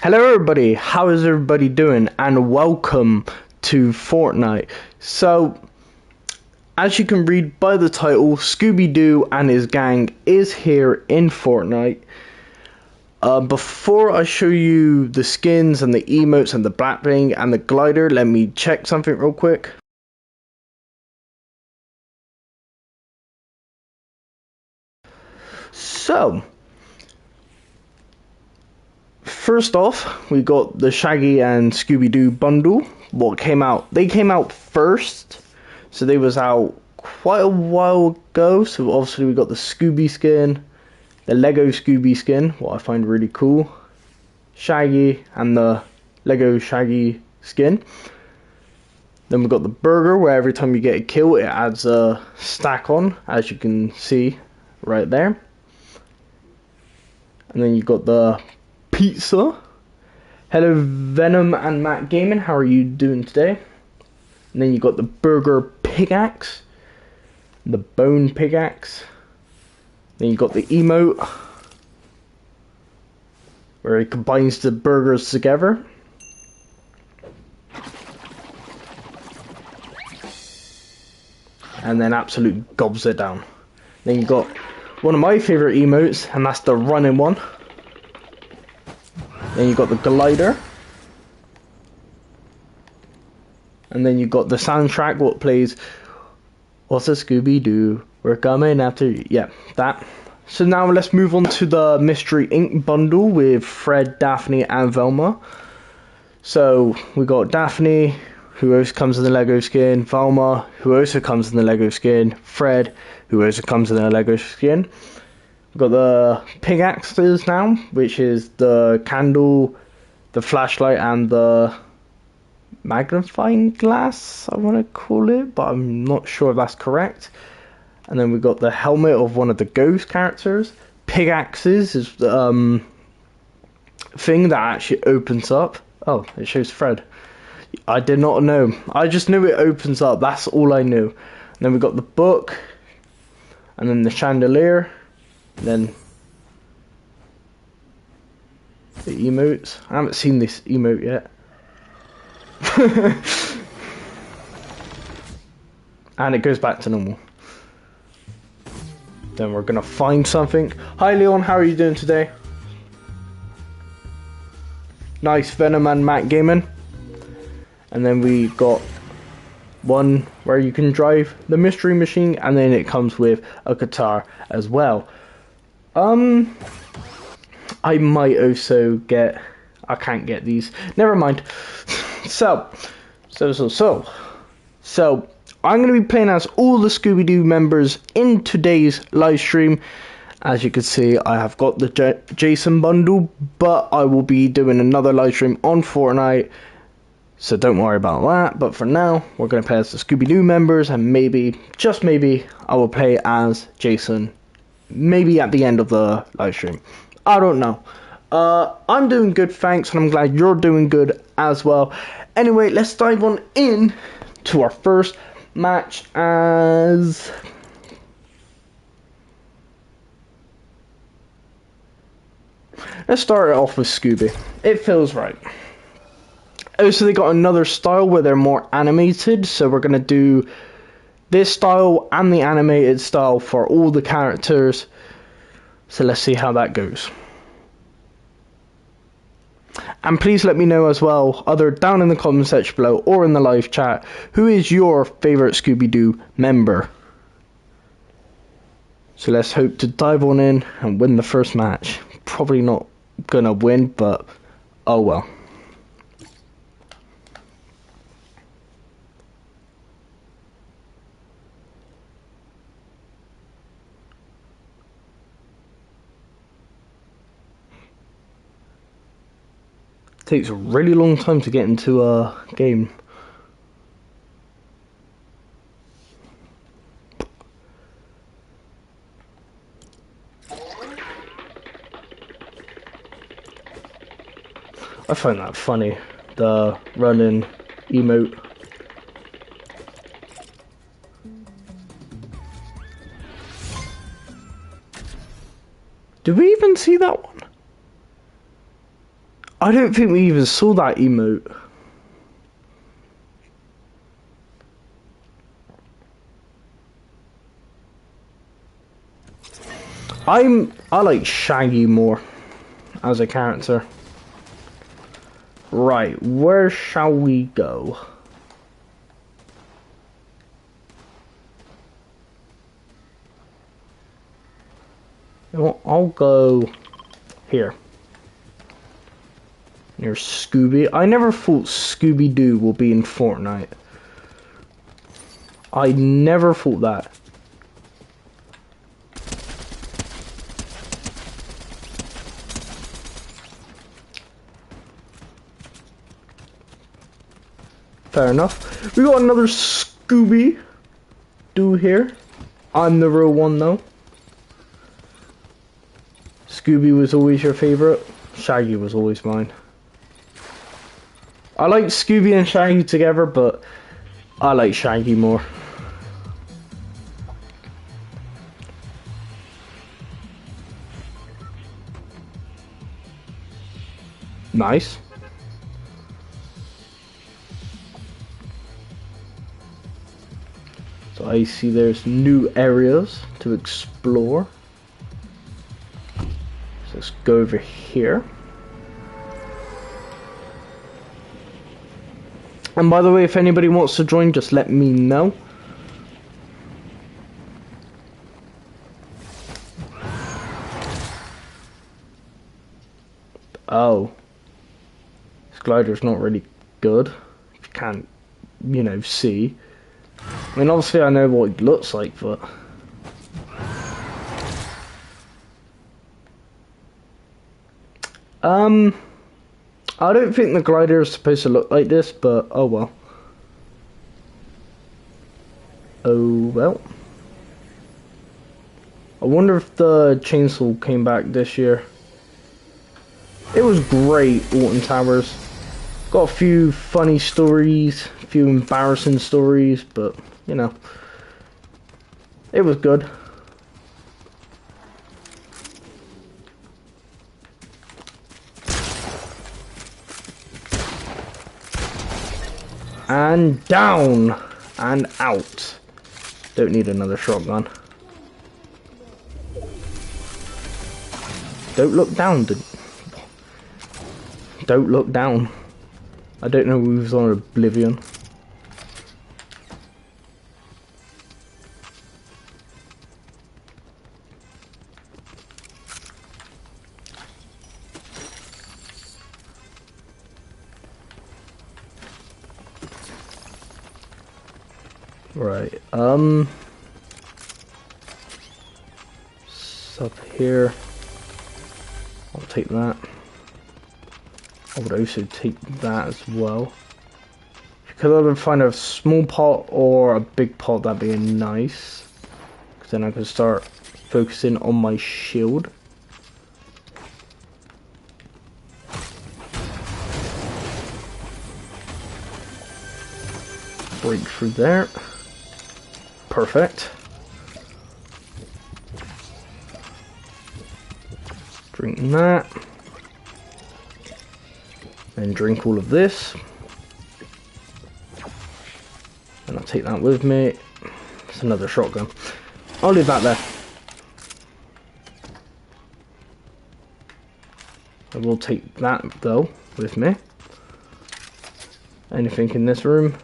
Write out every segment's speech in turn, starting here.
Hello everybody, how is everybody doing? And welcome to Fortnite. So, as you can read by the title, Scooby-Doo and his gang is here in Fortnite. Before I show you the skins and the emotes and the black bling and the glider, let me check something real quick. So, first off, we got the Shaggy and Scooby-Doo bundle. What came out? They came out first, so they was out quite a while ago. So obviously we got the Scooby skin, the Lego Scooby skin, what I find really cool, Shaggy and the Lego Shaggy skin. Then we got the burger, where every time you get a kill, it adds a stack on, as you can see right there. And then you got the pizza. Hello Venom and Matt Gaming, how are you doing today? And then you got the burger pickaxe, the bone pickaxe. Then you got the emote, where it combines the burgers together. And then absolutely gobs it down. Then you got one of my favourite emotes, and that's the running one. Then you got the glider. And then you got the soundtrack, what plays, what's a Scooby-Doo? We're coming after you. Yeah, that. So now let's move on to the Mystery Inc. bundle with Fred, Daphne, and Velma. So we got Daphne, who also comes in the Lego skin, Velma, who also comes in the Lego skin, Fred, who also comes in the Lego skin. We've got the pickaxes now, which is the candle, the flashlight, and the magnifying glass, I want to call it, but I'm not sure if that's correct. And then we've got the helmet of one of the ghost characters. Pickaxes is the thing that actually opens up. Oh, it shows Fred. I did not know. I just knew it opens up. That's all I knew. And then we got the book, and then the chandelier, and then the emotes. I haven't seen this emote yet. And it goes back to normal. Then we're gonna find something. Hi Leon, how are you doing today? Nice, Venom and Matt Gaming. And then we got one where you can drive the mystery machine, and then it comes with a guitar as well. I might also get, I can't get these, never mind. So I'm going to be playing as all the Scooby-Doo members in today's live stream. As you can see, I have got the Jason bundle, but I will be doing another live stream on Fortnite, so don't worry about that. But for now, we're going to play as the Scooby-Doo members, and maybe, just maybe, I will play as Jason, maybe at the end of the live stream. I don't know. I'm doing good, thanks, and I'm glad you're doing good as well. Anyway, let's dive on in to our first match as... Let's start it off with Scooby. It feels right. Oh, so they got another style where they're more animated, so we're going to do this style and the animated style for all the characters. So let's see how that goes. And please let me know as well, either down in the comment section below or in the live chat, who is your favourite Scooby-Doo member? So let's hope to dive on in and win the first match. Probably not gonna win, but oh well. Takes a really long time to get into a game. I find that funny, the running emote. Did we even see that one? I don't think we even saw that emote. I like Shaggy more as a character. Right, where shall we go? You know what, I'll go here. Near Scooby. I never thought Scooby-Doo will be in Fortnite. I never thought that. Fair enough. We got another Scooby-Doo here. I'm the real one though. Scooby was always your favorite. Shaggy was always mine. I like Scooby and Shaggy together, but I like Shaggy more. Nice. So I see there's new areas to explore. So let's go over here. And by the way, if anybody wants to join, just let me know. Oh. This glider's not really good. If you can't, you know, see. I mean, obviously I know what it looks like, but... I don't think the glider is supposed to look like this, but oh well. Oh well. I wonder if the chainsaw came back this year. It was great, Alton Towers. Got a few funny stories, a few embarrassing stories, but, you know, it was good. And down and out. Don't need another shotgun. Don't look down. Don't look down. I don't know who's on Oblivion. Right, it's up here. I'll take that. I would also take that as well. If you could either find a small pot or a big pot, that'd be nice. Because then I can start focusing on my shield. Break through there. Perfect. Drink that. Then drink all of this. And I'll take that with me. It's another shotgun. I'll leave that there. I will take that though with me. Anything in this room?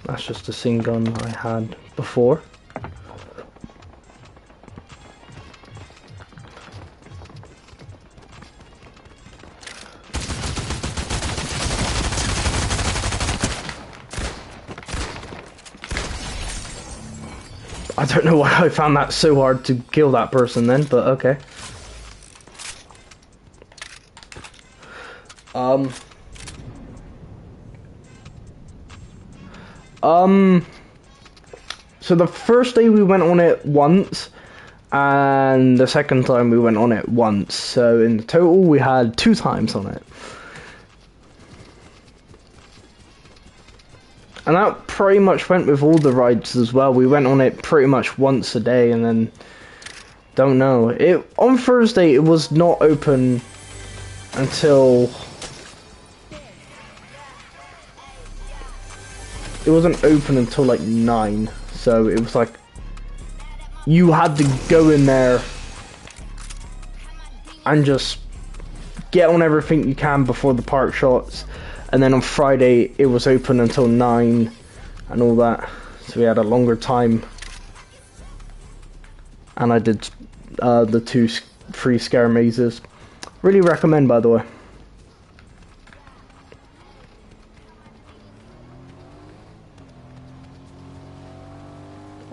That's just the same gun I had before. I don't know why I found that so hard to kill that person then, but okay. So the first day we went on it once, and the second time we went on it once. So in total we had 2 times on it. And that pretty much went with all the rides as well. We went on it pretty much once a day, and then don't know. On Thursday it was not open until it wasn't open until like 9. So it was like you had to go in there and just get on everything you can before the park shuts. And then on Friday it was open until 9 and all that, so we had a longer time. And I did the 2 free scare mazes. Really recommend, by the way.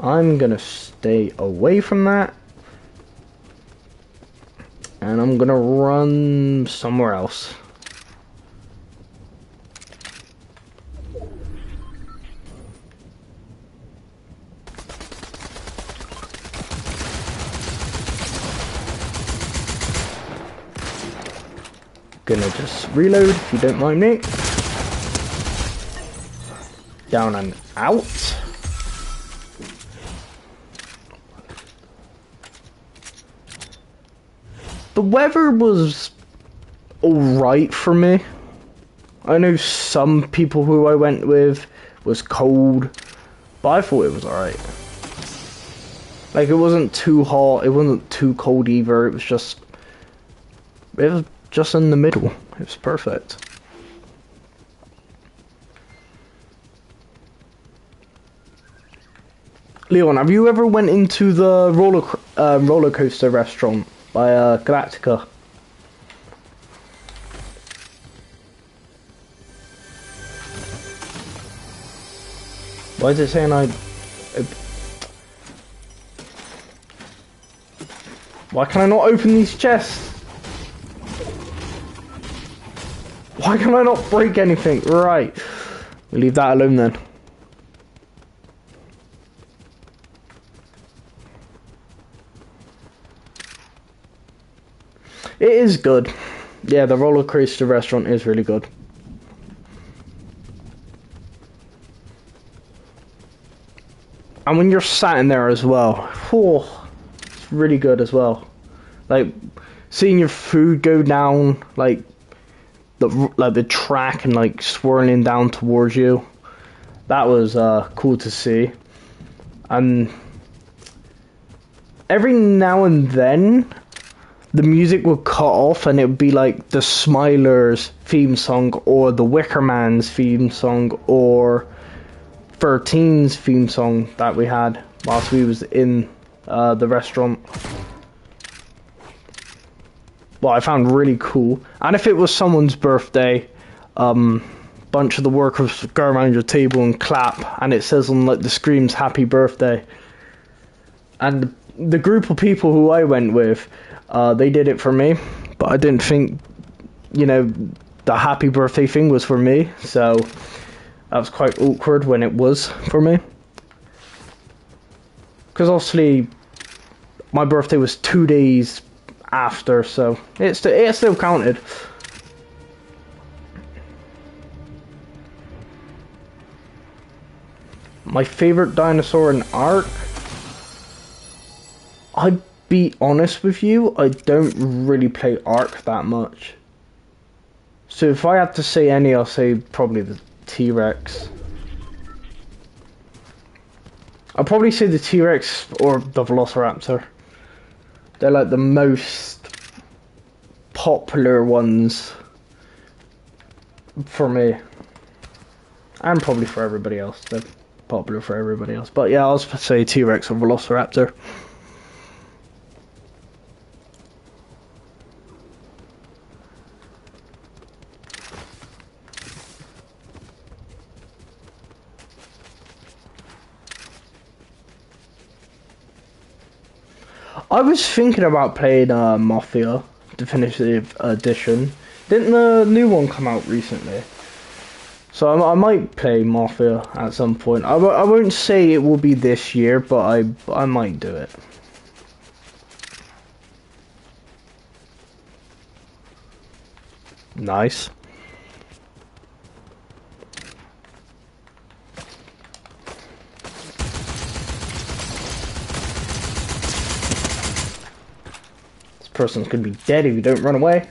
I'm gonna stay away from that, and I'm gonna run somewhere else. Gonna just reload if you don't mind me. Down and out. The weather was alright for me. I know some people who I went with was cold, but I thought it was alright. Like, it wasn't too hot, it wasn't too cold either, it was just in the middle. It was perfect. Leon, have you ever went into the roller coaster restaurant by Galactica? Why is it saying why can I not open these chests? Why can I not break anything? Right. We'll leave that alone then. It is good. Yeah, the roller coaster restaurant is really good. And when you're sat in there as well, oh, it's really good as well. Like, seeing your food go down, like the track and like swirling down towards you. That was cool to see. And every now and then the music would cut off and it would be like the Smilers theme song or the Wicker Man's theme song or 13's theme song that we had whilst we was in the restaurant. What I found really cool. And if it was someone's birthday, bunch of the workers would go around your table and clap, and it says on like the screens happy birthday. And the group of people who I went with, they did it for me, but I didn't think, you know, the happy birthday thing was for me, so that was quite awkward when it was for me. Because obviously my birthday was 2 days after, so it still counted. My favorite dinosaur in Ark? I'd be honest with you, I don't really play Ark that much. So if I had to say any, I'll say probably the T-Rex. I'll probably say the T-Rex or the Velociraptor. They're like the most popular ones for me. And probably for everybody else. They're popular for everybody else. But yeah, I'll say T-Rex or Velociraptor. I was thinking about playing Mafia Definitive Edition. Didn't the new one come out recently? So I might play Mafia at some point. I won't say it will be this year, but I might do it. Nice. person's gonna be dead if you don't run away.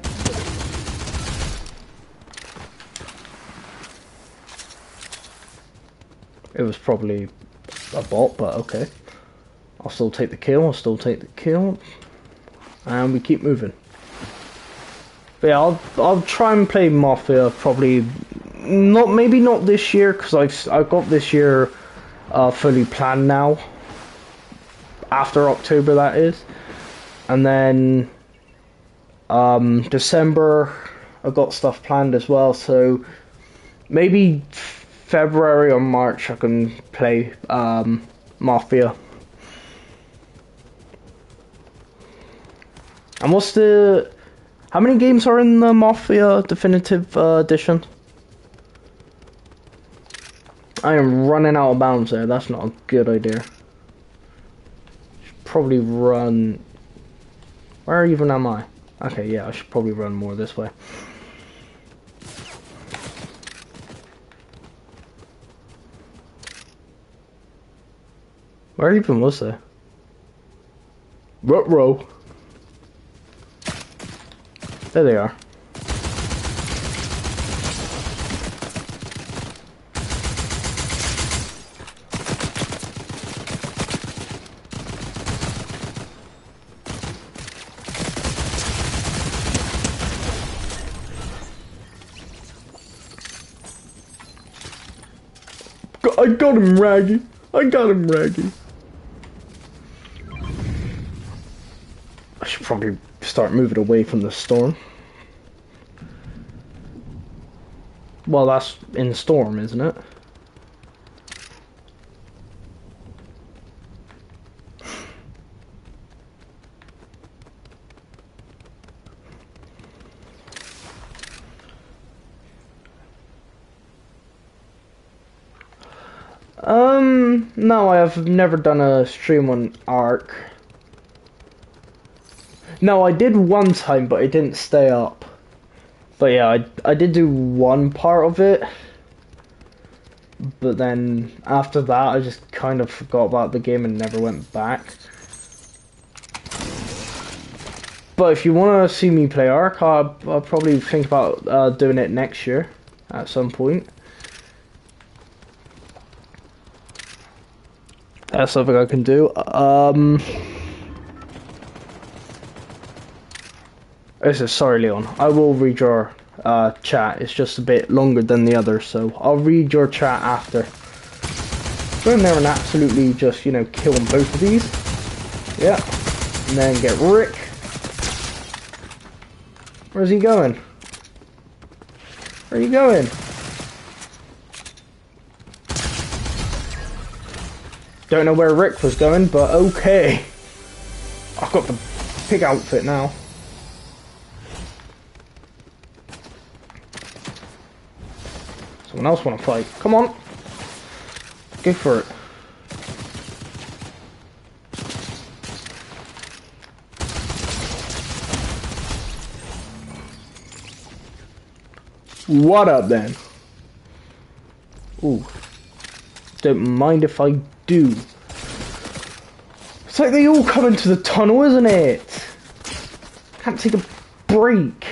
It was probably a bot, but okay. I'll still take the kill, And we keep moving. But yeah, I'll try and play Mafia probably maybe not this year, because I've got this year fully planned now. After October, that is. And then December I've got stuff planned as well, so maybe February or March I can play Mafia. And how many games are in the Mafia Definitive Edition? I am running out of bounds there, that's not a good idea. Should probably run... Where even am I? Okay, yeah, I should probably run more this way. Where even was I? Ruh-roh. There they are. I got him, Raggy. I got him, Raggy. I should probably start moving away from the storm. Well, that's in the storm, isn't it? No, I have never done a stream on Ark. No, I did one time, but it didn't stay up. But yeah, I did do one part of it. But then, after that, I just kind of forgot about the game and never went back. But if you want to see me play Ark, I'll probably think about doing it next year, at some point. That's something I can do. Sorry, Leon. I will read your chat. It's just a bit longer than the others, so I'll read your chat after. Go in there and absolutely just, you know, kill them both of these. Yeah. And then get Rick. Where's he going? Where are you going? Don't know where Rick was going, but okay. I've got the pig outfit now. Someone else want to fight? Come on. Go for it. What up then? Ooh. Don't mind if I do. It's like they all come into the tunnel, isn't it? Can't take a break.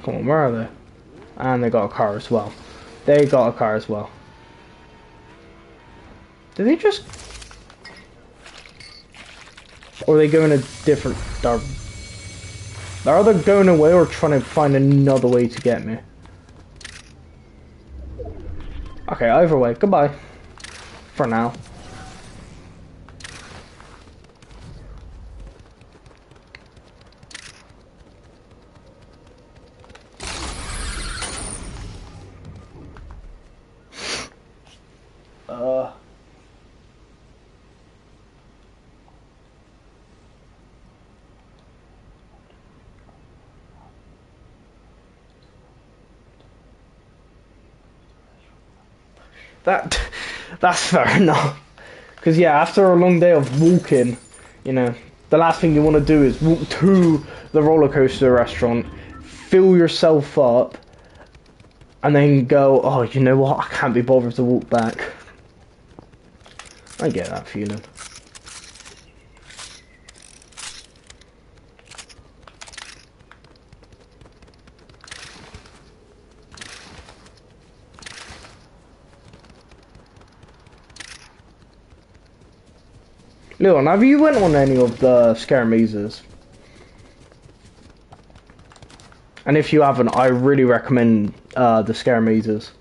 Come on, where are they? And they got a car as well. They got a car as well. Did they just... Or are they going a different... They're either going away or trying to find another way to get me. Okay, either way, goodbye. For now. That's fair enough. Because yeah, after a long day of walking, you know, the last thing you want to do is walk to the roller coaster restaurant, fill yourself up, and then go, oh, you know what, I can't be bothered to walk back. I get that feeling. Leon, have you went on any of the scare mazes? And if you haven't, I really recommend the scare mazes.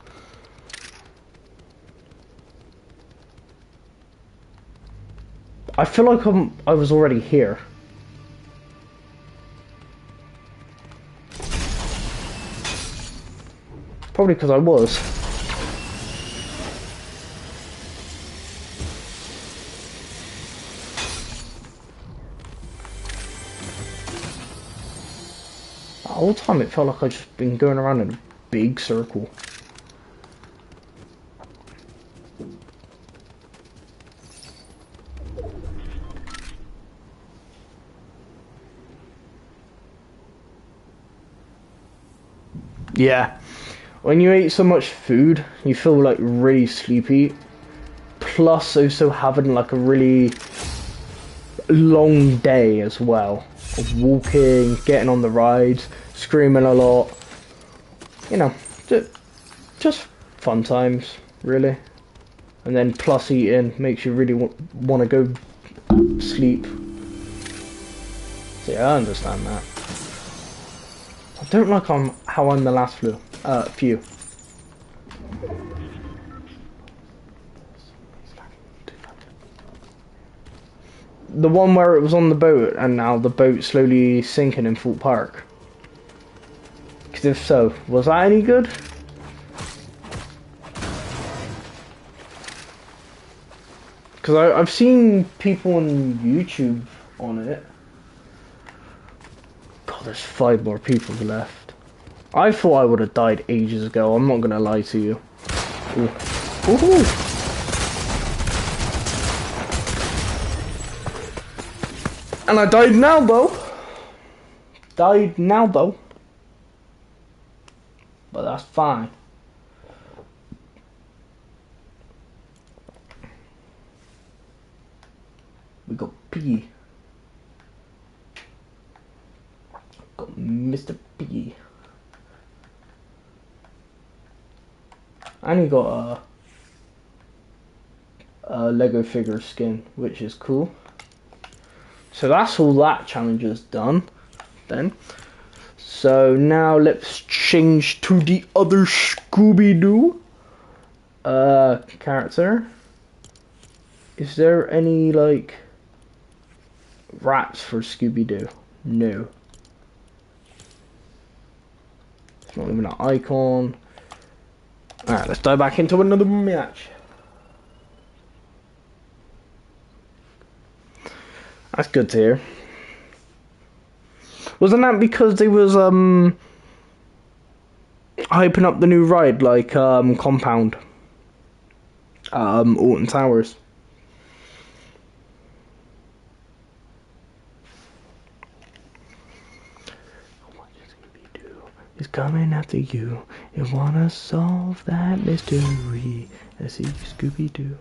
I feel like I was already here. Probably because I was. The whole time it felt like I'd just been going around in a big circle. Yeah, when you eat so much food, you feel like really sleepy. Plus also having like a really long day as well. Of walking, getting on the rides, screaming a lot. You know, just fun times, really. And then plus eating makes you really want to go sleep. So yeah, I understand that. I don't like how I'm the last few. The one where it was on the boat and now the boat's slowly sinking in Fort Park. Because if so, was that any good? Because I've seen people on YouTube on it. God, there's 5 more people left. I thought I would have died ages ago, I'm not going to lie to you. Ooh. Woohoo! And I died now though. But that's fine. We got P. Got Mr. P. And he got a Lego figure skin, which is cool. So that's all that challenge is done then. So now let's change to the other Scooby-Doo character. Is there any like rats for Scooby-Doo? No. It's not even an icon. Alright, let's dive back into another match. That's good to hear. Wasn't that because they was hyping up the new ride like Compound? Alton Towers. Is coming after you. You wanna solve that mystery. I see Scooby-Doo.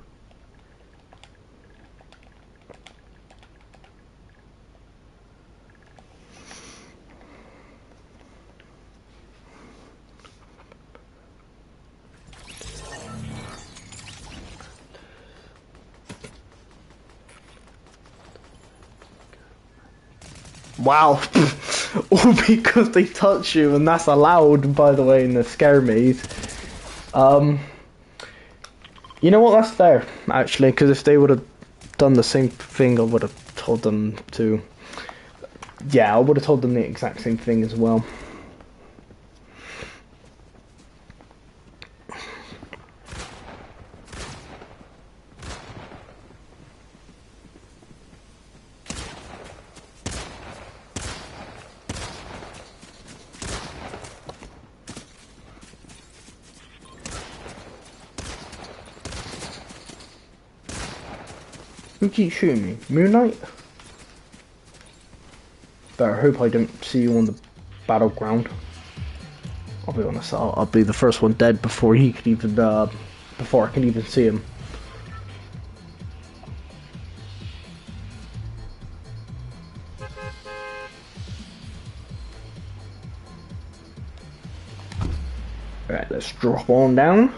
Wow. All because they touch you, and that's allowed, by the way, in the scare maze. You know what, that's fair, actually, because if they would have done the same thing, I would have told them to... Yeah, I would have told them the exact same thing as well. Who keeps shooting me? Moonlight? Better hope I don't see you on the battleground. I'll be honest, I'll be the first one dead before he could even, before I can even see him. Let's drop on down.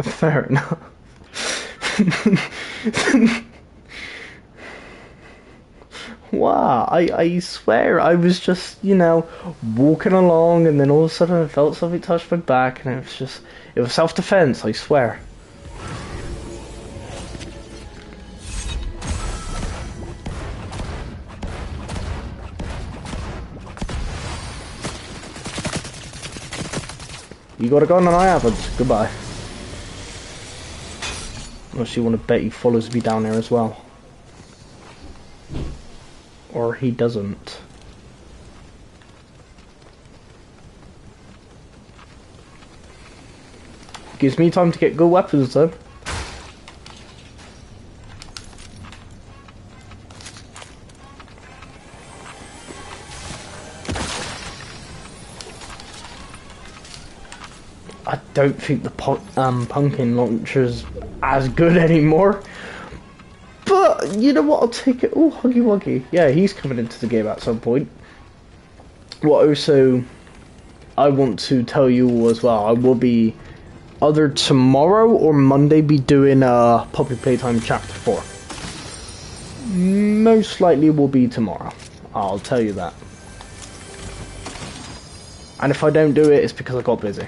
Fair enough. Wow, I swear I was just, you know, walking along and then all of a sudden I felt something touch my back and it was self-defense, I swear. You got a gun and I haven't. Goodbye. Unless you want to bet he follows me down there as well. Or he doesn't. Gives me time to get good weapons though. I don't think the pumpkin launcher's as good anymore. But, you know what, I'll take it. Oh, Huggy Wuggy. Yeah, he's coming into the game at some point. What also I want to tell you all as well, I will be either tomorrow or Monday be doing Poppy Playtime Chapter 4. Most likely will be tomorrow. I'll tell you that. And if I don't do it, it's because I got busy.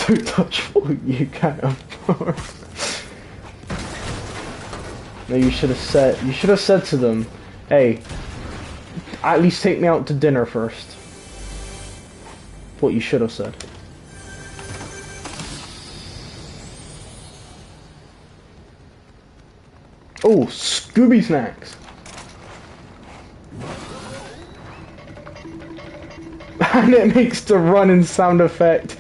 Don't touch what you can't afford. No, you should have said to them, hey, at least take me out to dinner first. What you should have said. Oh, Scooby snacks. And it makes the running sound effect.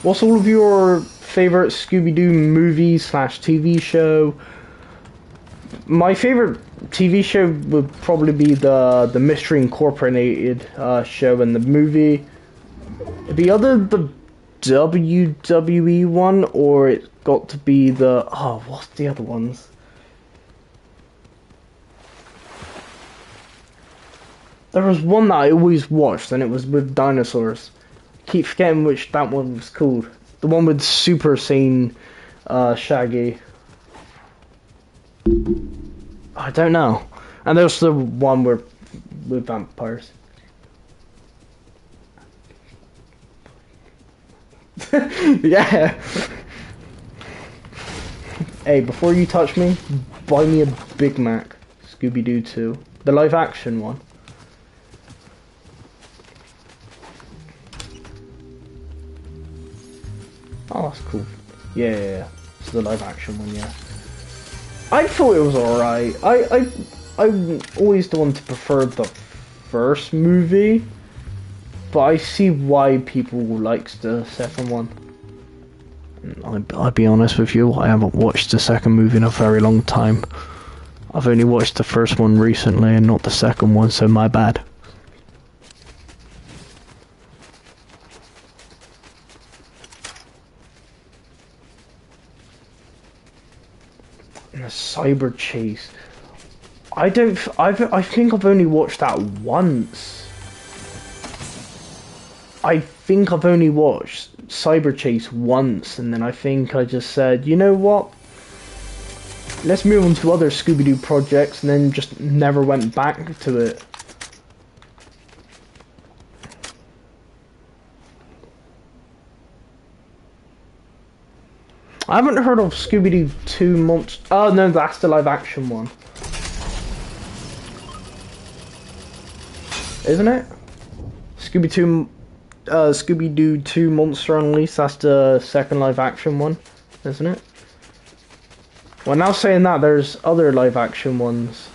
What's all of your favorite Scooby-Doo movie / TV show? My favorite TV show would probably be the Mystery Incorporated show, and the movie it'd be either the WWE one or it's got to be the what's the other ones? There was one that I always watched and it was with dinosaurs. Keep forgetting which that one was called. The one with Super Saiyan Shaggy. I don't know. And there's the one with vampires. Yeah. Hey, before you touch me, buy me a Big Mac. Scooby-Doo 2. The live action one. Oh, that's cool. Yeah. It's the live action one, yeah. I thought it was alright. I'm always the one to prefer the first movie, but I see why people likes the second one. I'll be honest with you, I haven't watched the second movie in a very long time. I've only watched the first one recently and not the second one, so my bad. And a cyber chase. I think I've only watched that once. I think I've only watched Cyber Chase once, and then I think I just said, you know what? Let's move on to other Scooby-Doo projects, and then just never went back to it. I haven't heard of Scooby-Doo 2 months. Oh no, that's the live action one. Isn't it? Scooby-Doo 2 Monster Unleashed, that's the second live action one, isn't it? Well, now saying that, there's other live action ones.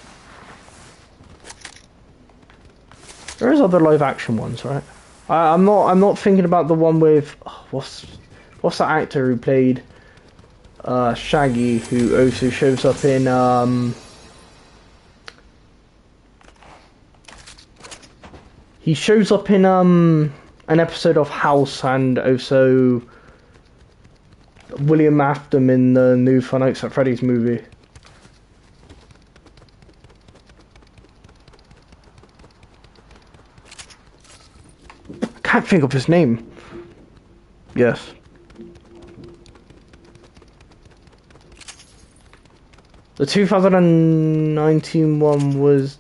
There is other live action ones, right? I'm not thinking about the one with what's the actor who played Shaggy, who also shows up in he shows up in an episode of House, and also William Afton in the new Five Nights at Freddy's movie. I can't think of his name. Yes. The 2019 one was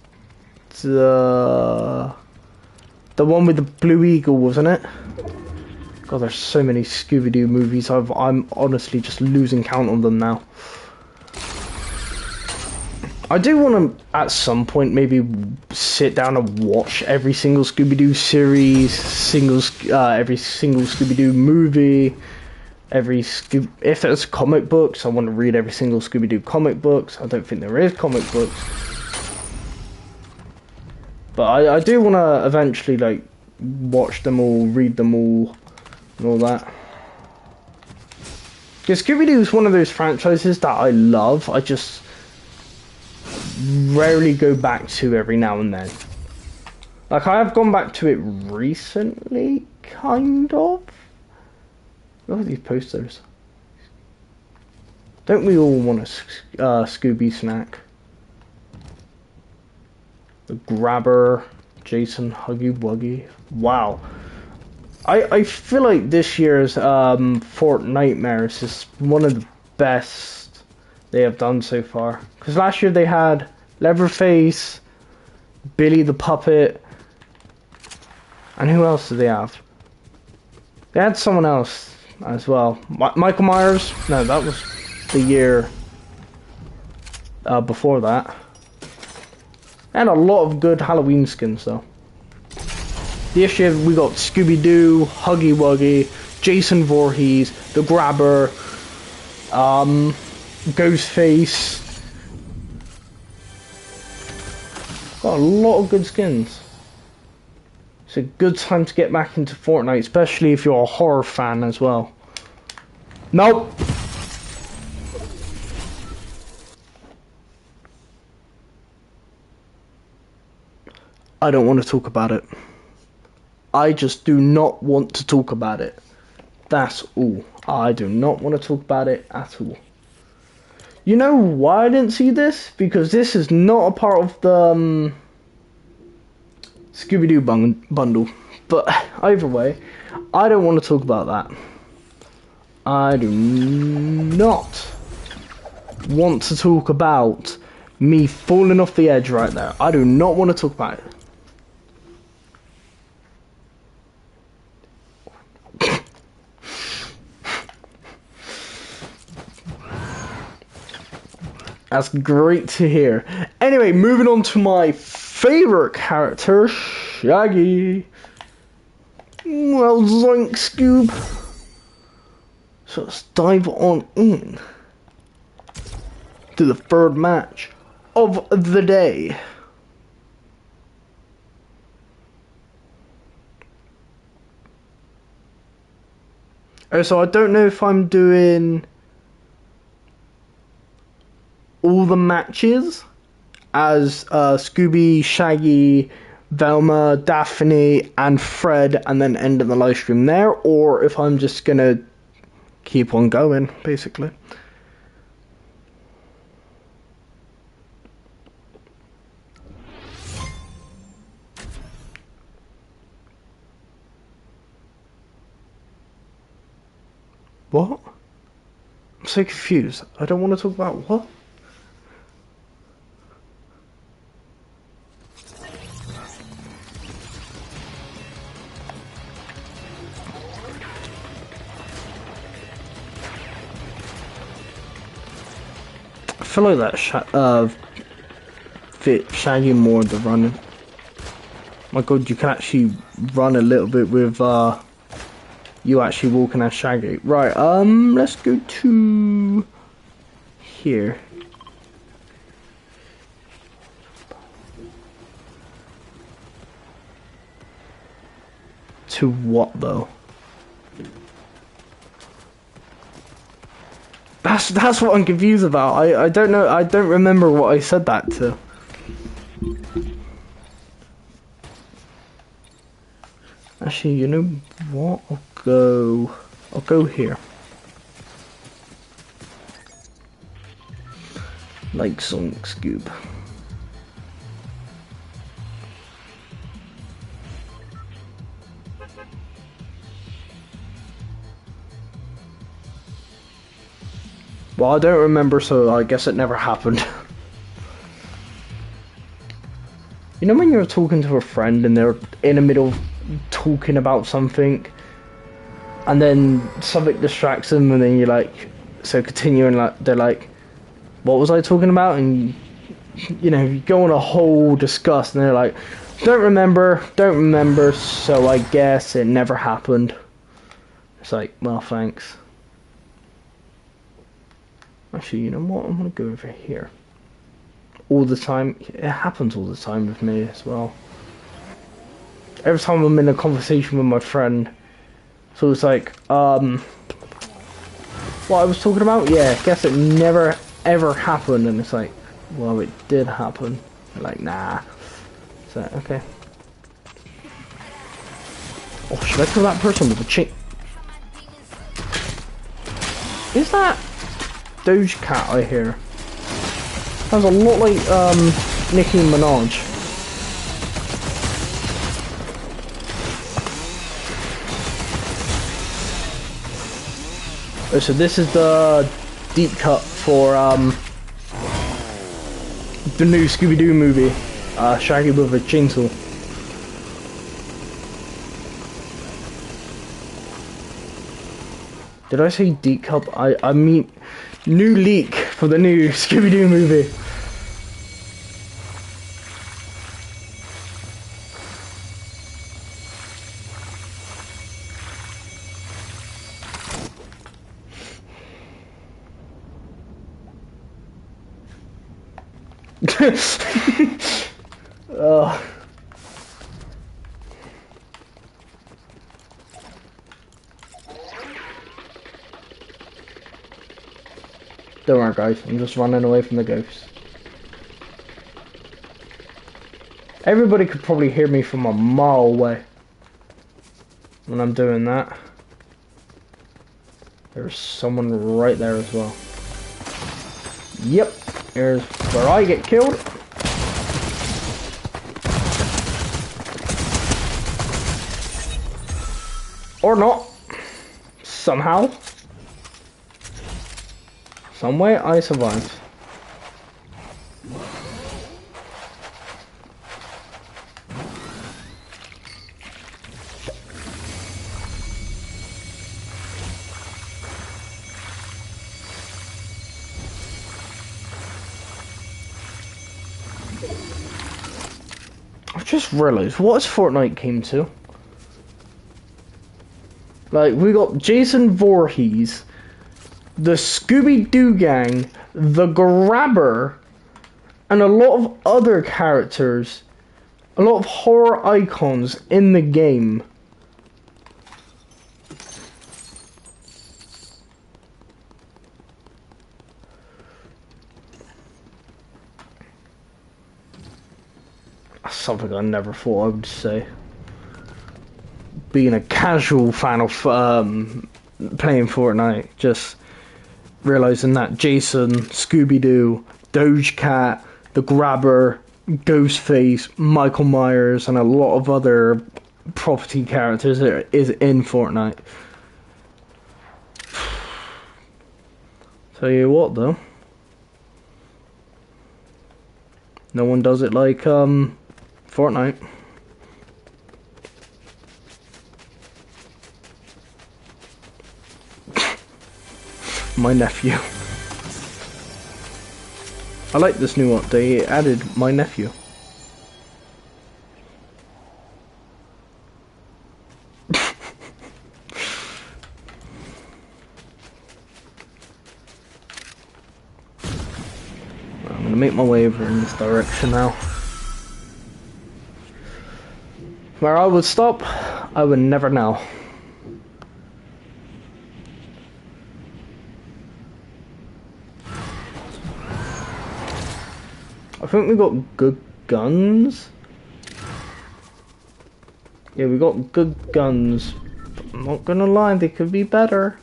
the one with the Blue Eagle, wasn't it? God, there's so many Scooby-Doo movies. I'm honestly just losing count on them now. I do want to, at some point, maybe sit down and watch every single Scooby-Doo series, every single Scooby-Doo movie, if there's comic books, I want to read every single Scooby-Doo comic books. I don't think there is comic books. But I do want to eventually, like, watch them all, read them all, and all that. Because Scooby-Doo is one of those franchises that I love. I just rarely go back to every now and then. Like, I have gone back to it recently, kind of. Look at these posters. Don't we all want a Scooby snack? The Grabber, Jason, Huggy Wuggy. Wow. I feel like this year's Fortnite-Nightmares is one of the best they have done so far. Because last year they had Leatherface, Billy the Puppet, and who else did they have? They had someone else as well. Michael Myers? No, that was the year before that. And a lot of good Halloween skins though. This year we got Scooby-Doo, Huggy Wuggy, Jason Voorhees, The Grabber, Ghostface. Got a lot of good skins. It's a good time to get back into Fortnite, especially if you're a horror fan as well. Nope. I don't want to talk about it. I just do not want to talk about it. That's all. I do not want to talk about it at all. You know why I didn't see this? Because this is not a part of the Scooby-Doo bundle. But either way, I don't want to talk about that. I do not want to talk about me falling off the edge right there. I do not want to talk about it. That's great to hear. Anyway, moving on to my favorite character, Shaggy. Well, zoink, Scoob. So let's dive on in to the third match of the day. Oh, so I don't know if I'm doing all the matches as Scooby, Shaggy, Velma, Daphne, and Fred, and then ending the live stream there, or if I'm just gonna keep on going, basically. What? I'm so confused. I don't want to talk about what? I feel like that fit Shaggy more the running. My god, you can actually run a little bit with you actually walking as Shaggy. Right, let's go to here. To what though? That's what I'm confused about. I don't know. I don't remember what I said that to. Actually, you know what? I'll go here. Like Sonic Scoop. Well, I don't remember, so I guess it never happened. You know when you're talking to a friend and they're in the middle of talking about something, and then something distracts them, and then you're like, so continuing, like they're like, what was I talking about? And you know, you go on a whole discuss, and they're like, don't remember, so I guess it never happened. It's like, well, thanks. Actually, you know what? I'm gonna go over here. All the time. It happens all the time with me as well. Every time I'm in a conversation with my friend, so it's like, what I was talking about? Yeah, I guess it never ever happened, and it's like, well, it did happen. I'm like, nah. So, okay. Oh, should I kill that person with a chain? Is that Doge Cat I hear? Sounds a lot like Nicki Minaj. Oh, so this is the deep cut for the new Scooby-Doo movie, Shaggy with a Chainsaw. Did I say deep cut? I mean new leak for the new Scooby-Doo movie. Don't worry guys, I'm just running away from the ghosts. Everybody could probably hear me from a mile away when I'm doing that. There's someone right there as well. Yep, here's where I get killed. Or not. Somehow. Some way I survived. I've just realised, what has Fortnite came to? Like, we got Jason Voorhees, the Scooby-Doo gang, the Grabber, and a lot of other characters, a lot of horror icons in the game. That's something I never thought I would say. Being a casual fan of playing Fortnite, just realizing that Jason, Scooby-Doo, Doge Cat, the Grabber, Ghostface, Michael Myers, and a lot of other property characters is in Fortnite. Tell you what though, no one does it like Fortnite. My nephew. I like this new one. They added my nephew. I'm gonna make my way over in this direction now. Where I would stop, I would never know. I think we got good guns. Yeah, we got good guns. But I'm not gonna lie, they could be better.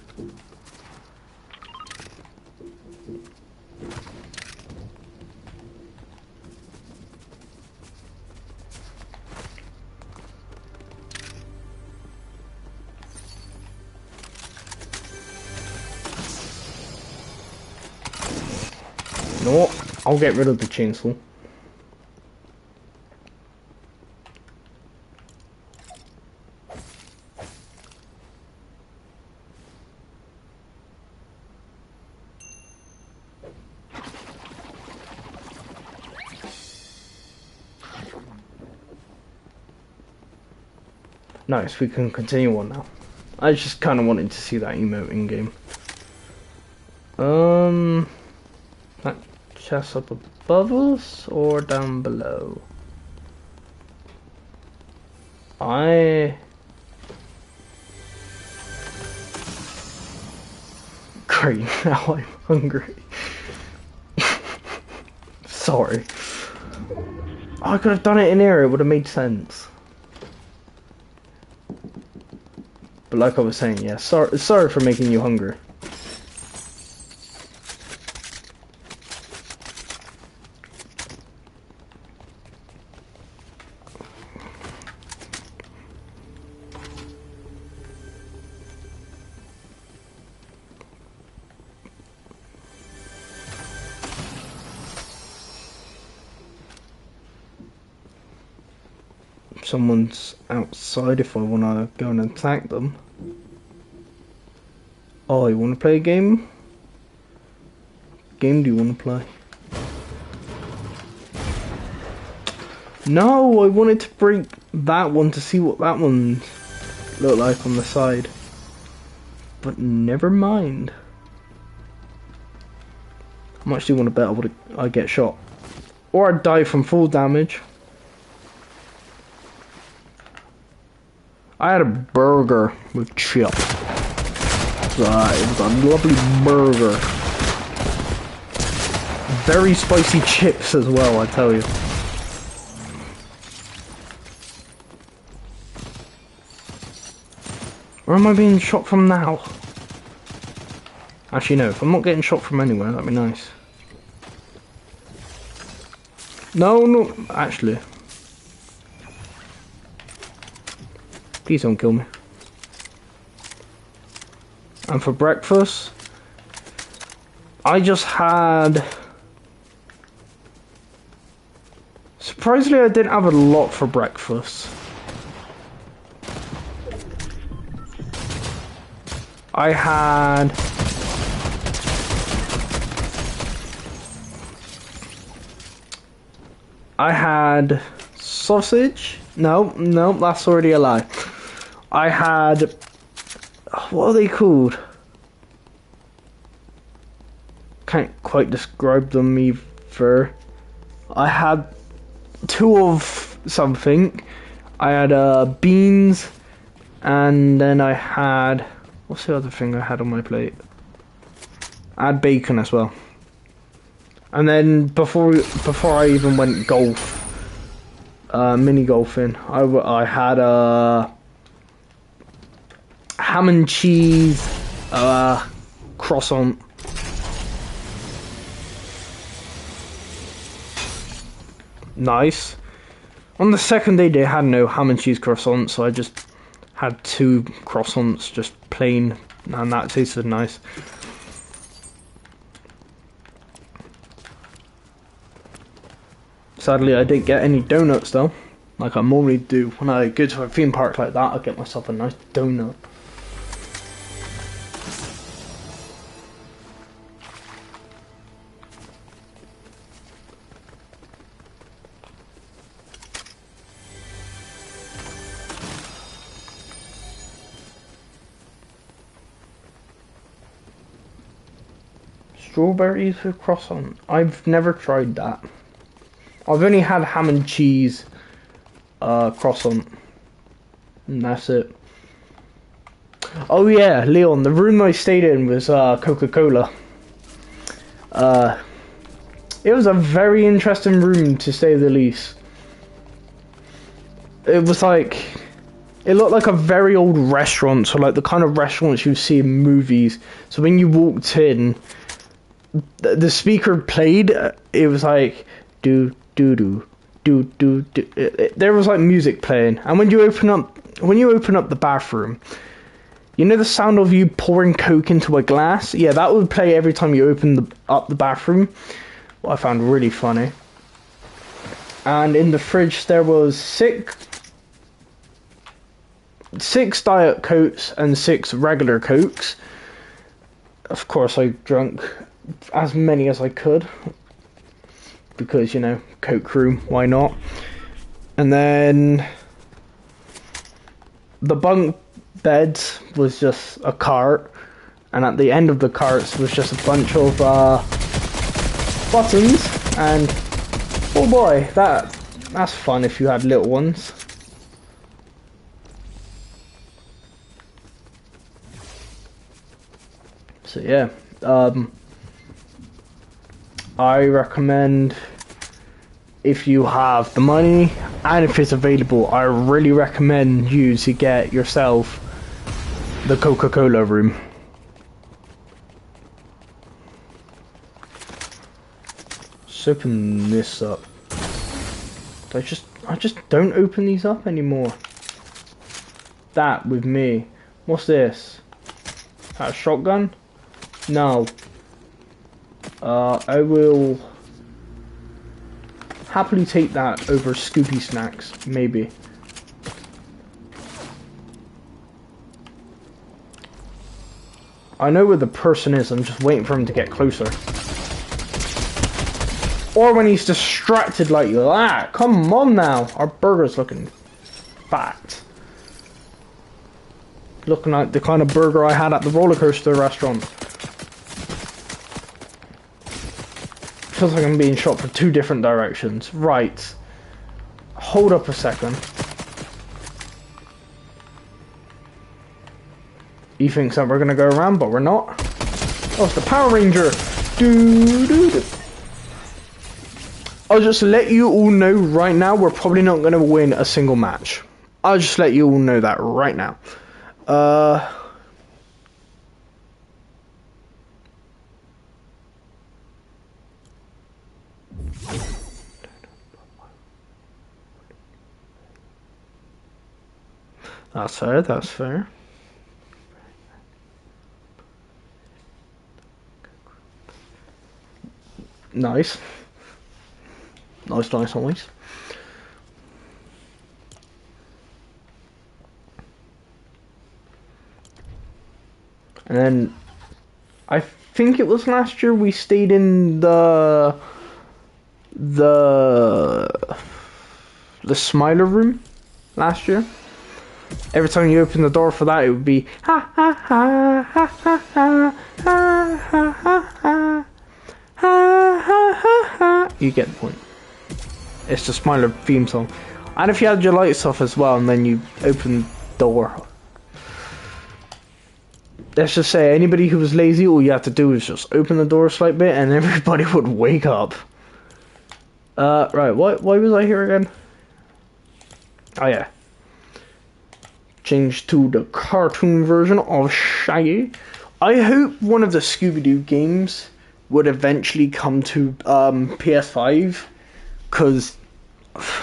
You know what? I'll get rid of the chainsaw. Nice, we can continue on now. I just kind of wanted to see that emote in game. That chest up above us or down below? Great, now I'm hungry. Sorry. I could have done it in here, it would have made sense. But like I was saying, yeah, sorry for making you hungry. Someone's outside if I want to go and attack them. Oh, you want to play a game? Game do you want to play? No, I wanted to break that one to see what that one looked like on the side. But never mind. How much do you want to bet I get shot? Or I'd die from full damage. I had a burger with chips. It was a lovely burger. Very spicy chips as well, I tell you. Where am I being shot from now? Actually no, if I'm not getting shot from anywhere, that'd be nice. No, actually. Please don't kill me. And for breakfast, I just had... Surprisingly, I didn't have a lot for breakfast. I had... sausage? No, that's already a lie. I had... What are they called? Can't quite describe them either. I had 2 of something. I had beans, and then I had... What's the other thing I had on my plate? I had bacon as well. And then before I even went golf, mini golfing, I had ham and cheese croissant. Nice. On the second day they had no ham and cheese croissant, so I just had 2 croissants, just plain, and that tasted nice. Sadly, I didn't get any donuts though, like I normally do. When I go to a theme park like that, I get myself a nice donut. Strawberries with croissant. I've never tried that. I've only had ham and cheese croissant. and that's it. Oh yeah, Leon, the room I stayed in was Coca-Cola. It was a very interesting room, to say the least. It was like, it looked like a very old restaurant, so like the kind of restaurants you see in movies. So when you walked in, the speaker played. It was like do do do do do do. There was like music playing, and when you open up the bathroom, you know the sound of you pouring Coke into a glass? Yeah, that would play every time you open up the bathroom. What I found really funny. And in the fridge there was six Diet Cokes and 6 regular Cokes. Of course I drank as many as I could. Because, you know, Coke room, why not? And then the bunk bed was just a cart, and at the end of the carts was just a bunch of buttons, and oh boy, that's fun if you had little ones. So yeah, I recommend, if you have the money and if it's available, I really recommend you to get yourself the Coca-Cola room. Let's open this up. I just don't open these up anymore. That with me. What's this? That a shotgun? No. I will happily take that over Scoopy snacks, maybe. I know where the person is, I'm just waiting for him to get closer. Or when he's distracted like that. Come on now, our burger's looking fat. Looking like the kind of burger I had at the roller coaster restaurant. Feels like I'm being shot from 2 different directions. Right. Hold up a second. He thinks that we're gonna go around, but we're not. Oh, it's the Power Ranger! Doo-doo-doo. I'll just let you all know right now, we're probably not gonna win a single match. I'll just let you all know that right now. That's fair, that's fair. Nice. Nice, nice, nice. And then, I think it was last year we stayed in the Smiler room last year. Every time you open the door for that, it would be ha ha ha ha ha ha ha ha ha ha ha ha ha. You get the point. It's the Smiler theme song. And if you had your lights off as well, and then you open the door. Let's just say anybody who was lazy, all you have to do is just open the door a slight bit, and everybody would wake up. Right. Why was I here again? Oh yeah. Change to the cartoon version of Shaggy. I hope one of the Scooby-Doo games would eventually come to PS5, because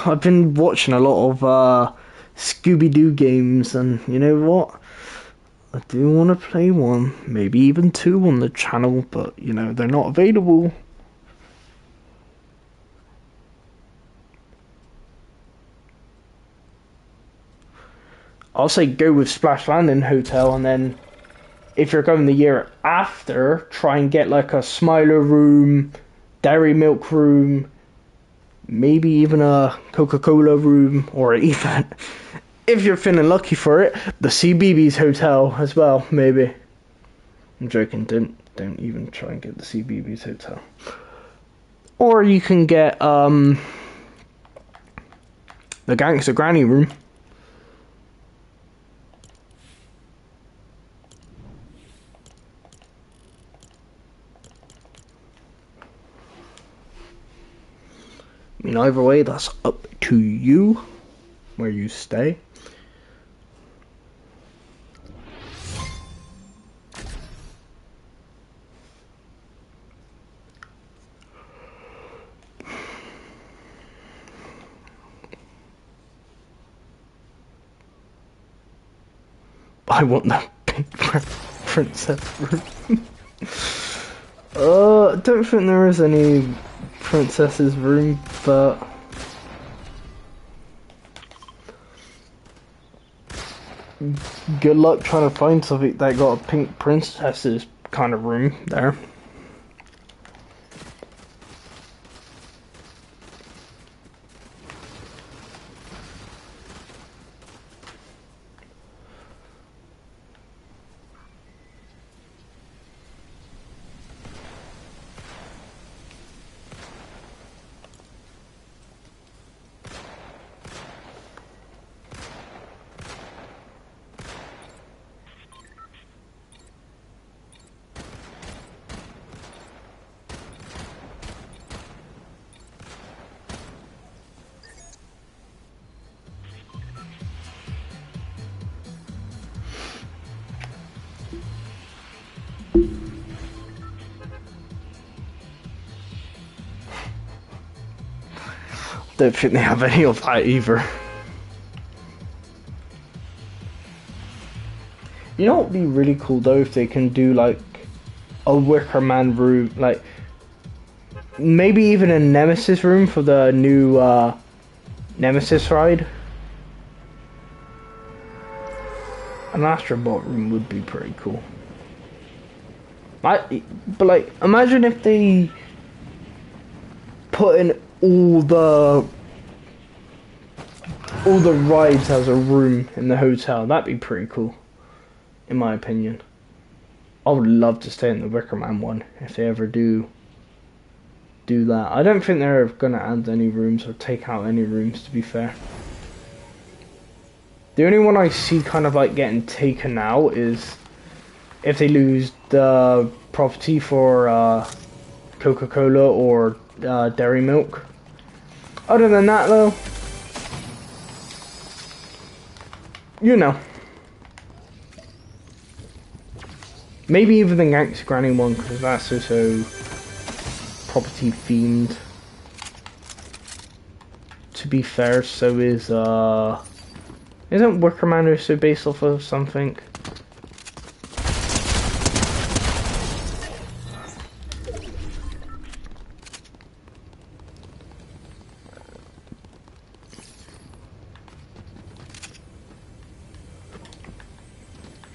I've been watching a lot of Scooby-Doo games, and you know what? I do want to play one, maybe even 2 on the channel, but you know, they're not available. I'll say go with Splash Landing Hotel, and then if you're going the year after, try and get like a Smiler room, Dairy Milk room, maybe even a Coca-Cola room, or even, if you're feeling lucky for it, the CBeebies Hotel as well, maybe. I'm joking, don't even try and get the CBeebies Hotel. Or you can get the Gangster Granny room. I mean, either way, that's up to you where you stay. I want that big princess room. I don't think there is any princess's room, but good luck trying to find something that got a pink princess's kind of room there. Don't think they have any of that either. You know what would be really cool though if they can do like a Wicker Man room, like maybe even a Nemesis room for the new Nemesis ride. An Astrobot room would be pretty cool. But like, imagine if they put in all the rides as a room in the hotel. That'd be pretty cool, in my opinion. I would love to stay in the Wicker Man one if they ever do that. I don't think they're gonna add any rooms or take out any rooms, to be fair. The only one I see kind of like getting taken out is if they lose the property for Coca-Cola or Dairy Milk. Other than that though, you know. Maybe even the Gangster Granny one, because that's also property themed. To be fair, so is isn't Wicker Man also based off of something?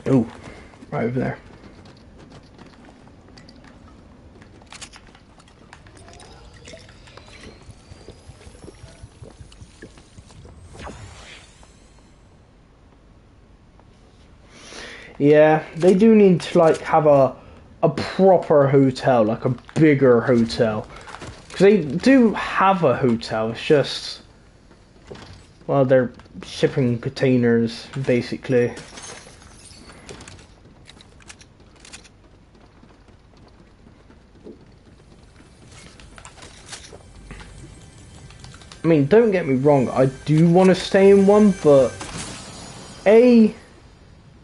Oh, right over there. Yeah, they do need to like have a proper hotel, like a bigger hotel. Because they do have a hotel, it's just, well, they're shipping containers, basically. I mean, don't get me wrong, I do want to stay in one, but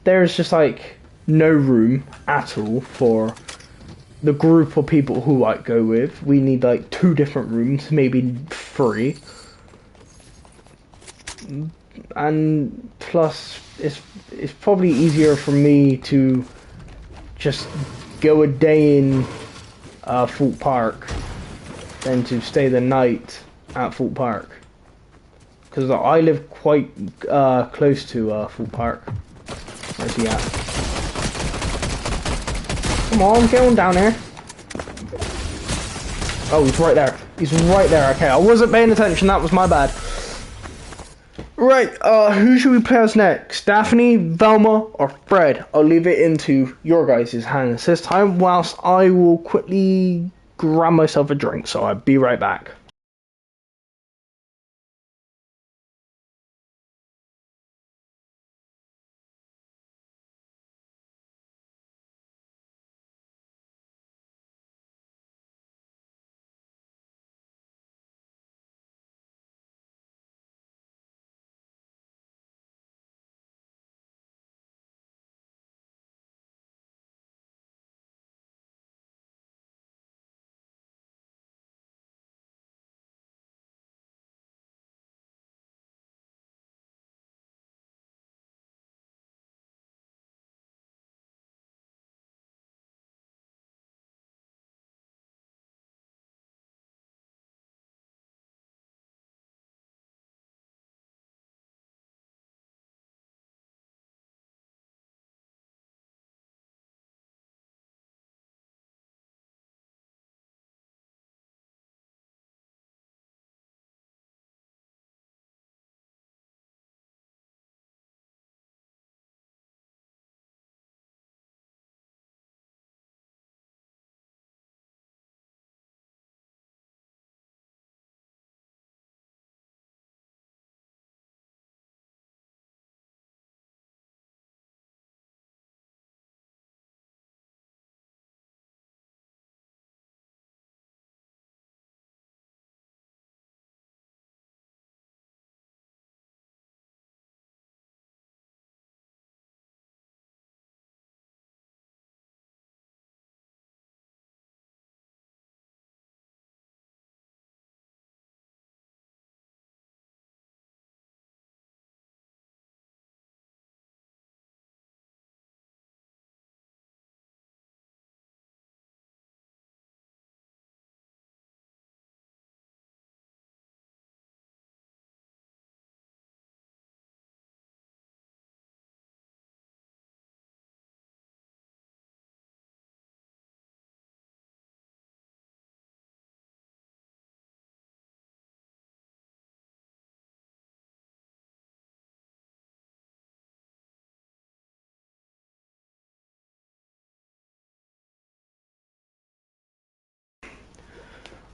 there's just like no room at all for the group of people who I go with. We need like 2 different rooms, maybe 3. And plus, it's probably easier for me to just go a day in Fort Park than to stay the night at Fort Park. Because I live quite close to Fort Park. Where's he at? Come on, get on down there. Oh, he's right there. He's right there. Okay, I wasn't paying attention. That was my bad. Right, who should we play as next? Daphne, Velma, or Fred? I'll leave it into your guys' hands this time, whilst I will quickly grab myself a drink, so I'll be right back.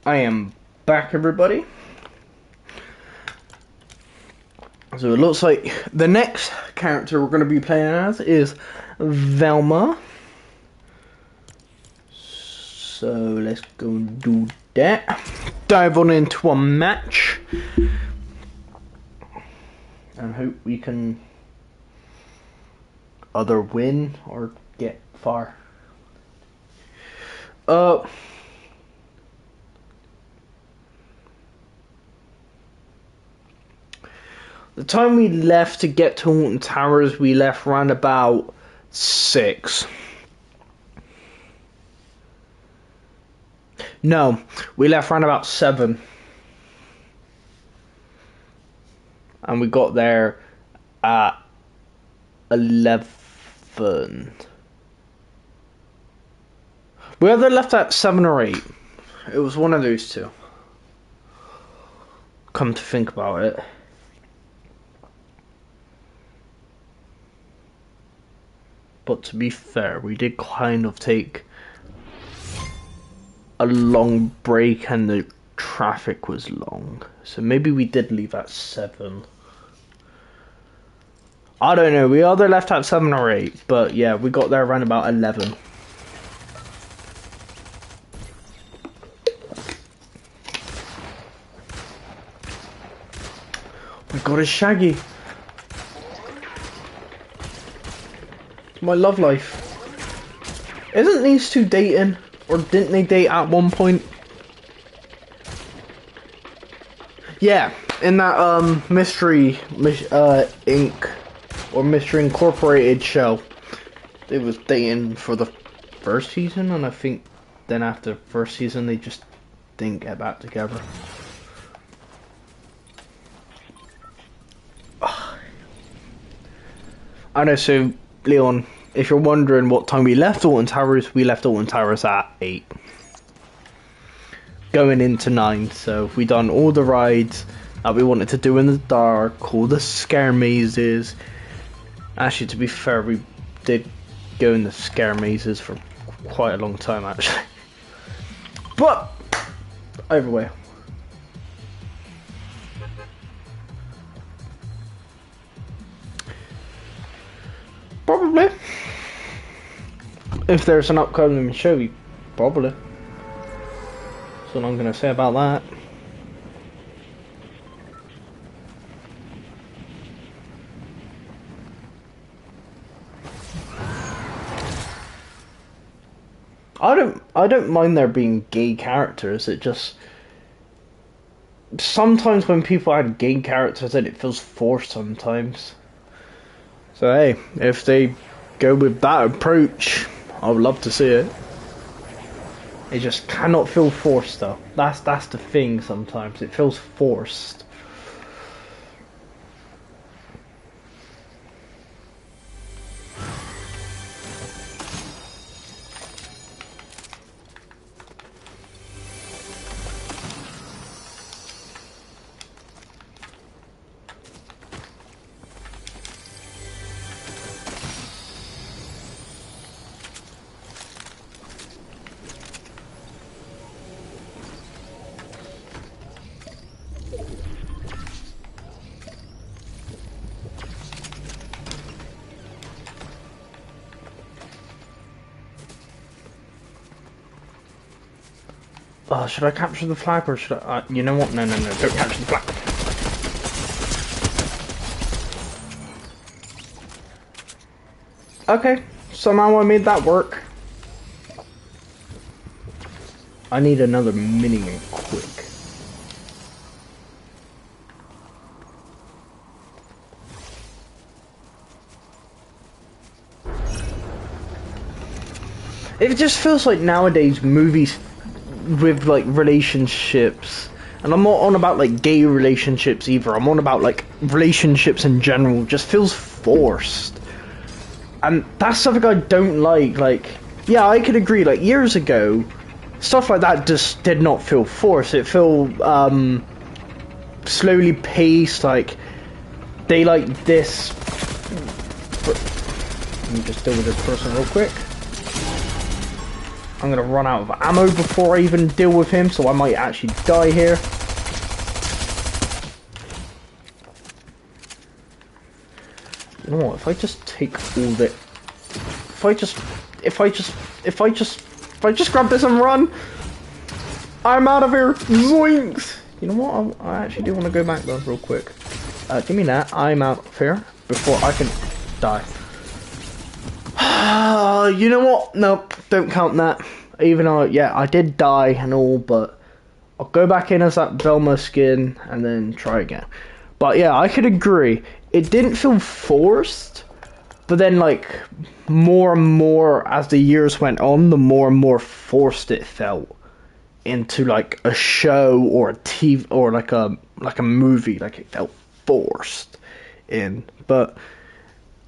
I am back, everybody. So it looks like the next character we're going to be playing as is Velma. So let's go do that. Dive on into a match. And hope we can either win or get far. The time we left to get to Alton Towers, we left around about 6. No, we left around about 7. And we got there at 11. We either left at 7 or 8. It was one of those two. Come to think about it. But to be fair, we did kind of take a long break and the traffic was long. So maybe we did leave at 7. I don't know, we either left at 7 or 8. But yeah, we got there around about 11. Oh my god, it's Shaggy. My love life. Isn't these two dating? Or didn't they date at one point? Yeah, in that Mystery Inc. or Mystery Incorporated show. They was dating for the first season, and I think then after the first season they just didn't get back together. I know, so Leon, if you're wondering what time we left Alton Towers, we left Alton Towers at 8. Going into 9, so we done all the rides that we wanted to do in the dark, all the scare mazes. Actually, to be fair, we did go in the scare mazes for quite a long time, actually. But, either way. Probably. If there's an upcoming show, probably. That's what I'm going to say about that. I don't mind there being gay characters. It just sometimes when people add gay characters in, it feels forced sometimes. So hey, if they go with that approach, I would love to see it. It just cannot feel forced though. That's the thing sometimes. It feels forced. Oh, should I capture the flag or should I... you know what? No, don't capture the flag. Okay, somehow I made that work. I need another minion quick. It just feels like nowadays movies with like relationships, and I'm not on about like gay relationships either, I'm on about like relationships in general, just feels forced. And that's something I don't like. Like, yeah, I could agree, like years ago stuff like that just did not feel forced. It felt slowly paced, like they like this. Let me just deal with this person real quick. I'm gonna run out of ammo before I even deal with him, so I might actually die here. You know what, if I just take all the... If I just grab this and run, I'm out of here. Zoinks! You know what, I actually do want to go back though real quick. Give me that, I'm out of here before I can die. You know what, nope, don't count that. Even though, yeah, I did die and all, but I'll go back in as that Velma skin and then try again. But yeah, I could agree. It didn't feel forced, but then like more and more as the years went on, the more and more forced it felt into like a show or a TV or like a movie. Like it felt forced in, but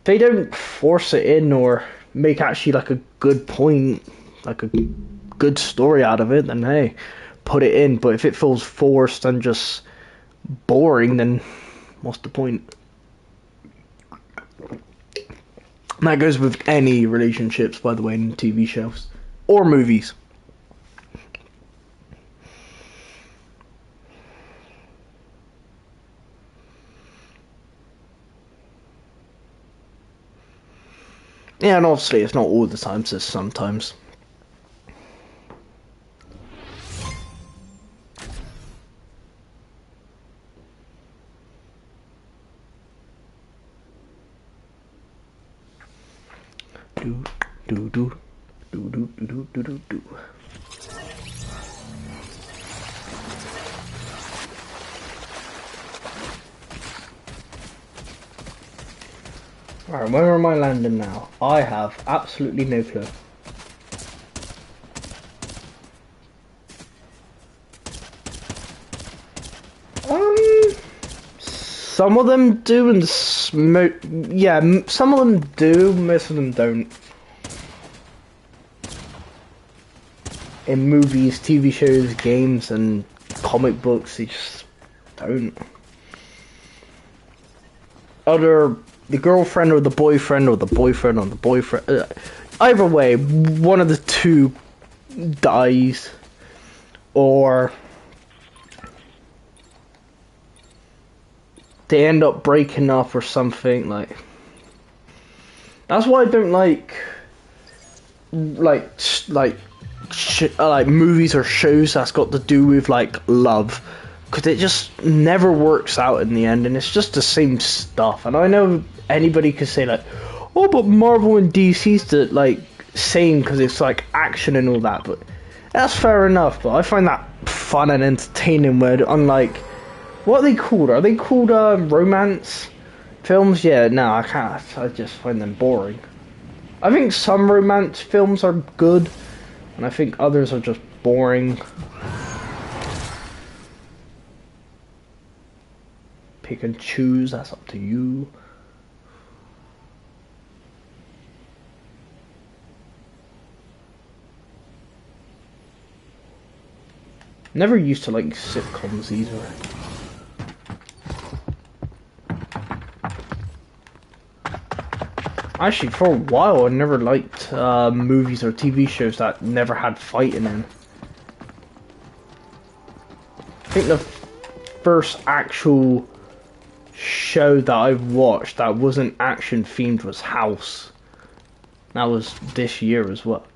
they don't force it in or make actually like a good point, like a good story out of it, then hey, put it in. But if it feels forced and just boring, then what's the point? And that goes with any relationships, by the way, in TV shows or movies. Yeah, and obviously it's not all the time, it's just sometimes. Do. Alright, where am I landing now? I have absolutely no clue. Some of them do and yeah, some of them do, most of them don't. In movies, TV shows, games, and comic books, they just don't. The girlfriend or the boyfriend or the boyfriend or the boyfriend, either way, one of the two dies, or they end up breaking up or something. Like, that's why I don't like movies or shows that's got to do with like love, because it just never works out in the end, and it's just the same stuff. And I know anybody could say like, oh, but Marvel and DC's the like same because it's like action and all that, but that's fair enough. But I find that fun and entertaining. Where unlike, what are they called? Are they called romance films? Yeah, no, I can't. I just find them boring. I think some romance films are good, and I think others are just boring. Pick and choose, that's up to you. Never used to like sitcoms either. Actually, for a while, I never liked movies or TV shows that never had fighting in. I think the first actual show that I've watched that wasn't action themed was House. That was this year as well.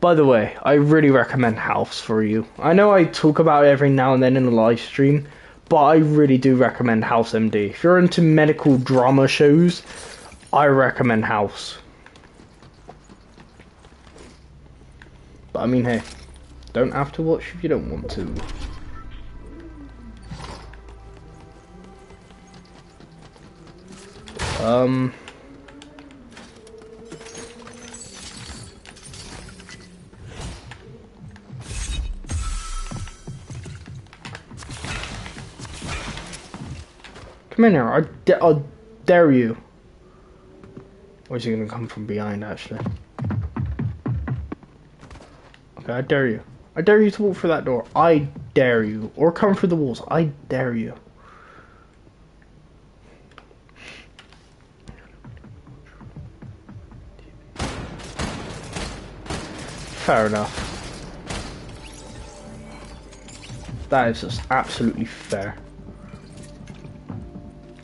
By the way, I really recommend House for you. I know I talk about it every now and then in a live stream, but I really do recommend House MD. If you're into medical drama shows, I recommend House. But I mean, hey, don't have to watch if you don't want to. Come in here, I dare you. Or is he gonna come from behind, actually? Okay, I dare you. I dare you to walk through that door. I dare you. Or come through the walls. I dare you. Fair enough. That is just absolutely fair.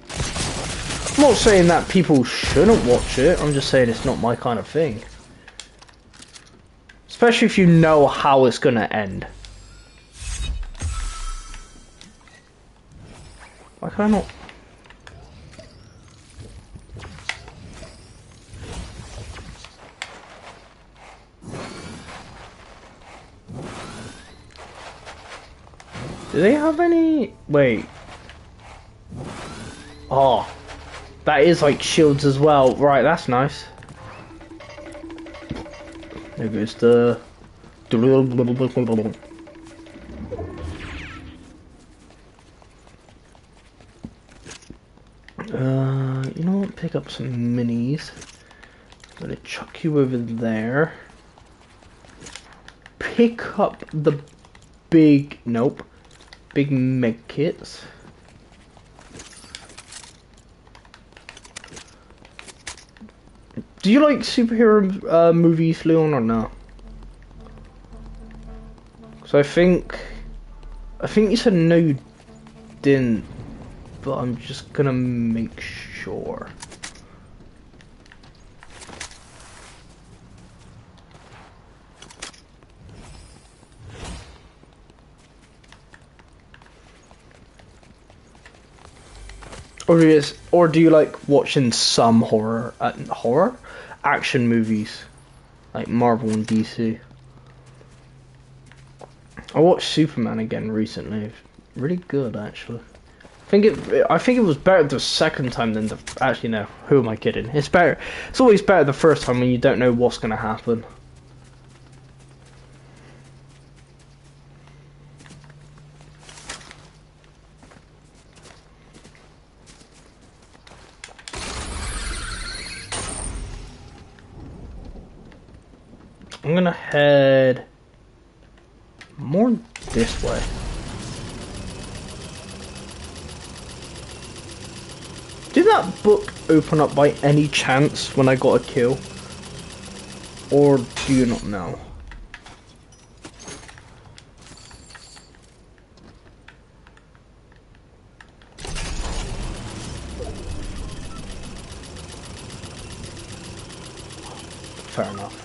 I'm not saying that people shouldn't watch it, I'm just saying it's not my kind of thing. Especially if you know how it's gonna end. Why can I not? Do they have any? Wait. Oh. That is like shields as well. Right, that's nice. There goes the... You know what? Pick up some minis. I'm gonna chuck you over there. Pick up the big... Nope. Big med kits. Do you like superhero movies, Leon, or no? So I think you said no, you didn't, but I'm just gonna make sure. Or do you like watching some horror action movies, like Marvel and DC? I watched Superman again recently. It's really good, actually. I think it was better the second time than the. Actually, no. Who am I kidding? It's better. It's always better the first time when you don't know what's gonna happen. I'm gonna head more this way. Did that book open up by any chance when I got a kill? Or do you not know? Fair enough.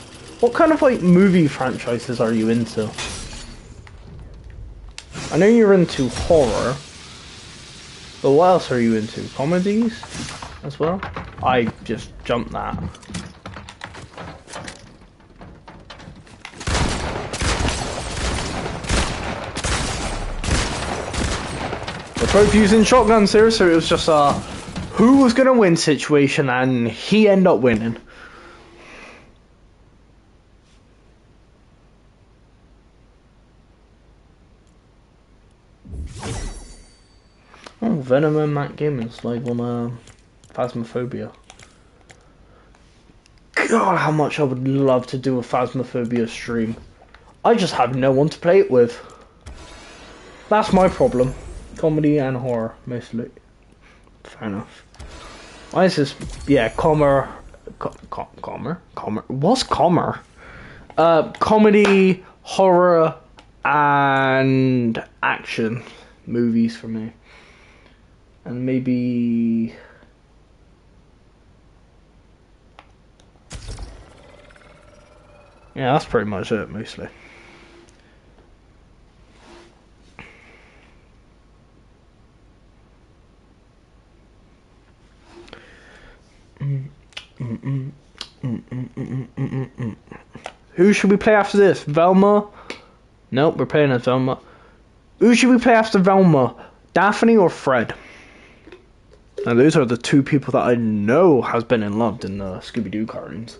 What kind of like movie franchises are you into? I know you're into horror, but what else are you into? Comedies as well? I just jumped that. We're both using shotguns here, so it was just a who was gonna win situation, and he ended up winning. Oh, Venom and Matt Gamon's live on Phasmophobia. God, how much I would love to do a Phasmophobia stream. I just have no one to play it with. That's my problem. Comedy and horror, mostly. Fair enough. Why is this? Yeah, Comer. What's Comer? Comedy, horror, and action movies for me. And maybe... yeah, that's pretty much it, mostly. Who should we play after this? Velma? Nope, we're playing as Velma. Who should we play after Velma? Daphne or Fred? Now those are the two people that I know has been in love in the Scooby-Doo cartoons.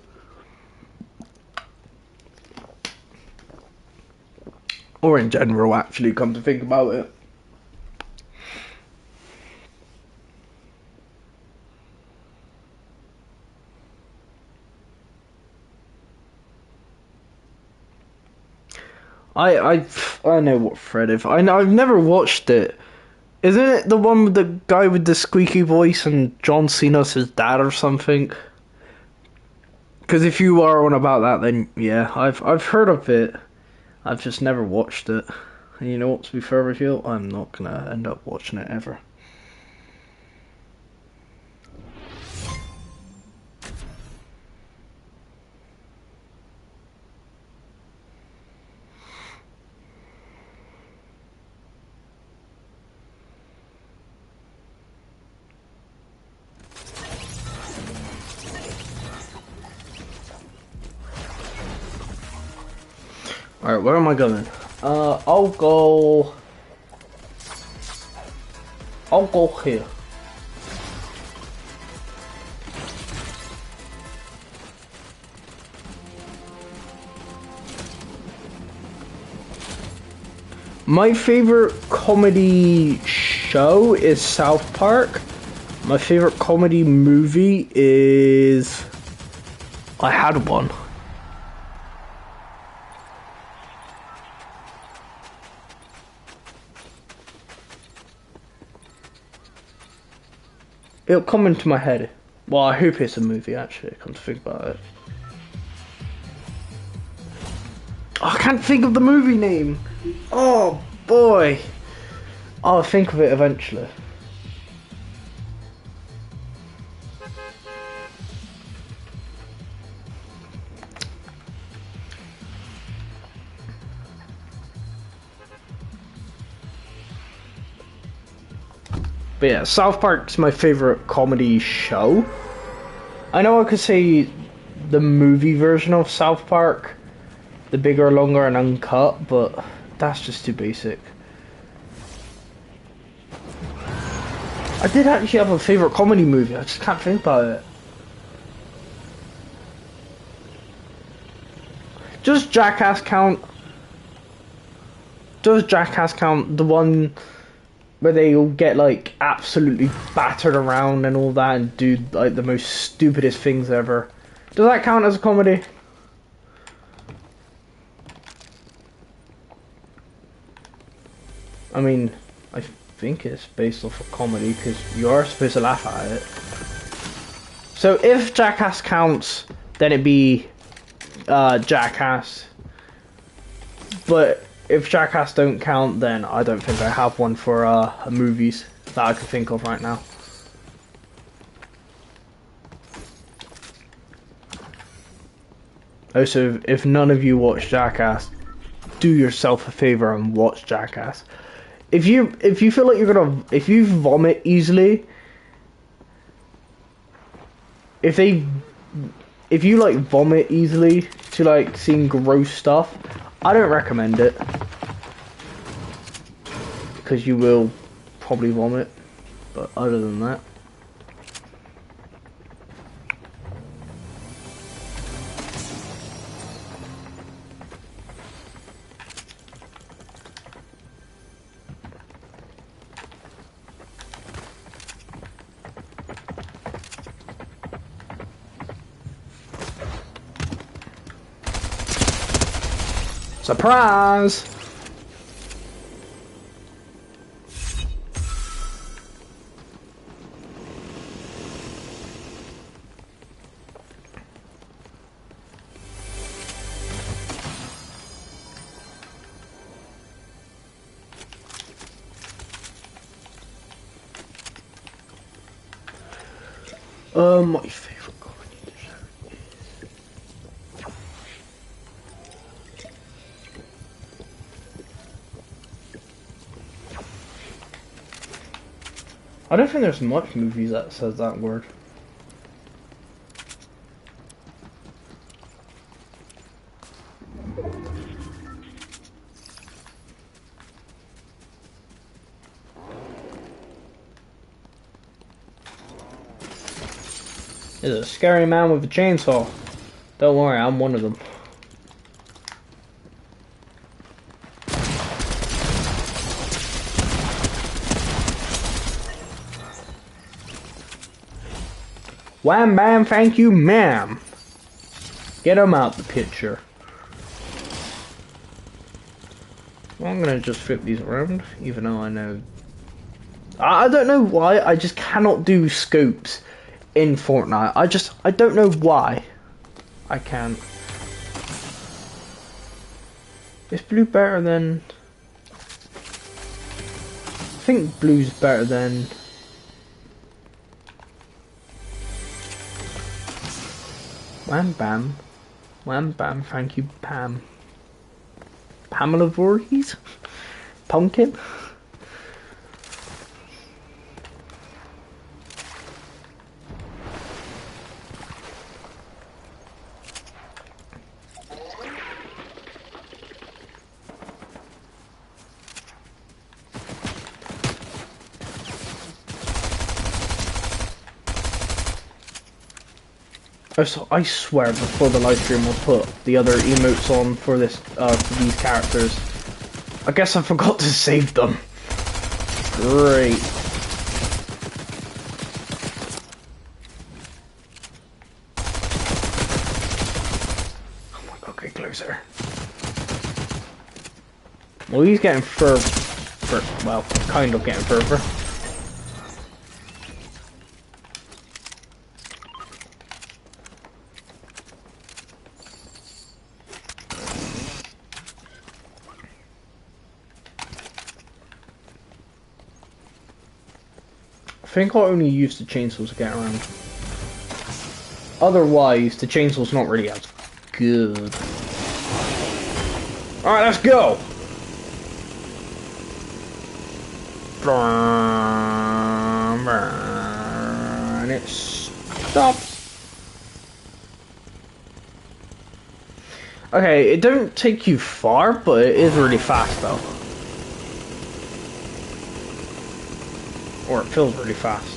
Or in general, actually, come to think about it. I know what Fred is. I've never watched it. Isn't it the one with the guy with the squeaky voice and John Cena's his dad or something? Because if you are on about that, then yeah, I've heard of it. I've just never watched it. And you know what, to be fair with you, I'm not gonna end up watching it ever. Alright, where am I going? I'll go here. My favorite comedy show is South Park. My favorite comedy movie is... I had one. It'll come into my head. Well, I hope it's a movie, actually, come to think about it. Oh, I can't think of the movie name. Oh, boy. I'll think of it eventually. But yeah, South Park's my favourite comedy show. I know I could say the movie version of South Park, the bigger, longer and uncut, but that's just too basic. I did actually have a favourite comedy movie, I just can't think about it. Does Jackass count? Does Jackass count, the one where they all get like absolutely battered around and all that and do like the most stupidest things ever? Does that count as a comedy? I mean, I think it's based off of comedy because you are supposed to laugh at it. So if Jackass counts, then it'd be Jackass. But if Jackass don't count, then I don't think I have one for movies that I can think of right now. Also, if none of you watch Jackass, do yourself a favor and watch Jackass. If you feel like if you vomit easily, if you like vomit easily to like seeing gross stuff, I don't recommend it, because you will probably vomit, but other than that. Surprise! My favorite comedy show is... I don't think there's much movies that says that word. There's a scary man with a chainsaw. Don't worry, I'm one of them. Wham bam, thank you, ma'am. Get him out the picture. Well, I'm gonna just flip these around, even though I know... I don't know why, I just cannot do scopes in Fortnite. I don't know why I can't. Is blue better than... think blue's better than... Wham bam. Wham bam, thank you, Pam. Pamela Voorhees? Pumpkin? I swear before the live stream I'll put the other emotes on for this for these characters. I guess I forgot to save them. Great. Oh my god, get closer. Well, he's getting well, kind of getting further. I think I only use the chainsaws to get around. Otherwise, the chainsaw's not really as good. Alright, let's go! And it stops. Okay, it don't take you far, but it is really fast though. Or it feels really fast.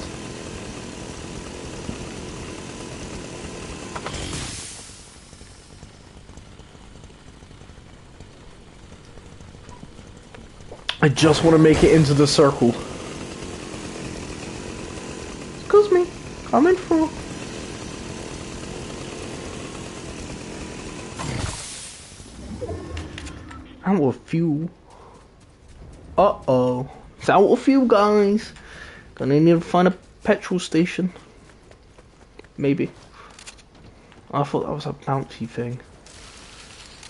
I just want to make it into the circle. Excuse me, coming through. Out of fuel. Uh-oh. It's out of fuel, guys. Gonna need to find a petrol station. Maybe. I thought that was a bouncy thing.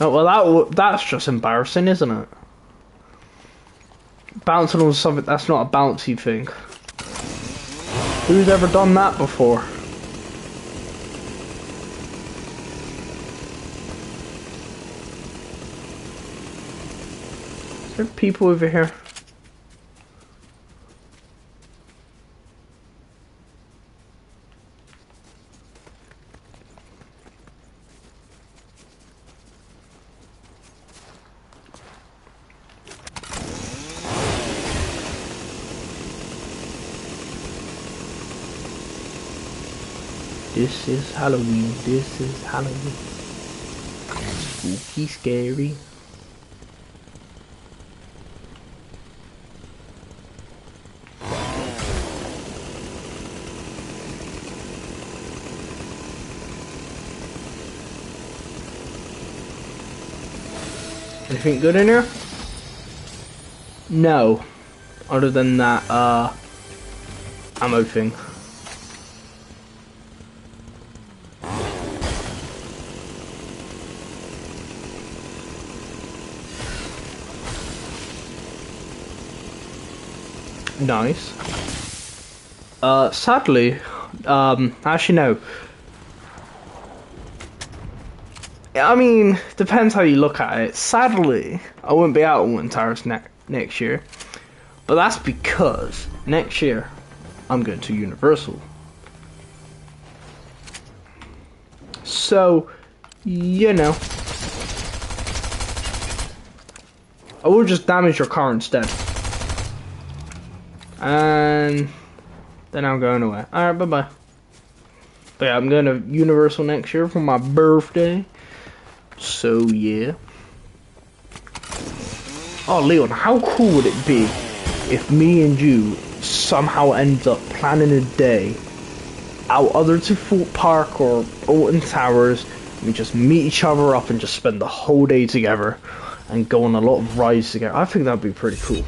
Oh, well, that's just embarrassing, isn't it? Bouncing on something that's not a bouncy thing. Who's ever done that before? Is there people over here? This is Halloween, this is Halloween. Spooky, scary. Anything good in here? No. Other than that, ammo thing. Nice. Sadly, actually no. I mean, depends how you look at it. Sadly, I won't be out on Winter Towers next year. But that's because next year, I'm going to Universal. So, you know. I will just damage your car instead. And then I'm going away. Alright, bye-bye. But yeah, I'm going to Universal next year for my birthday. So, yeah. Oh, Leon, how cool would it be if me and you somehow end up planning a day out either to Fort Park or Alton Towers, and we just meet each other up and just spend the whole day together and go on a lot of rides together? I think that'd be pretty cool.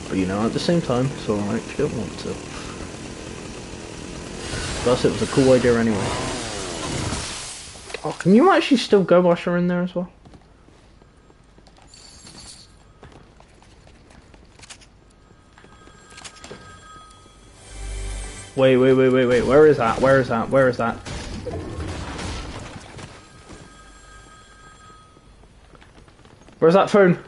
But you know, at the same time, it's alright if you don't want to. Plus, it was a cool idea anyway. Oh, can you actually still go while you're in there as well? Wait. Where is that? Where is that? Where is that? Where's that phone?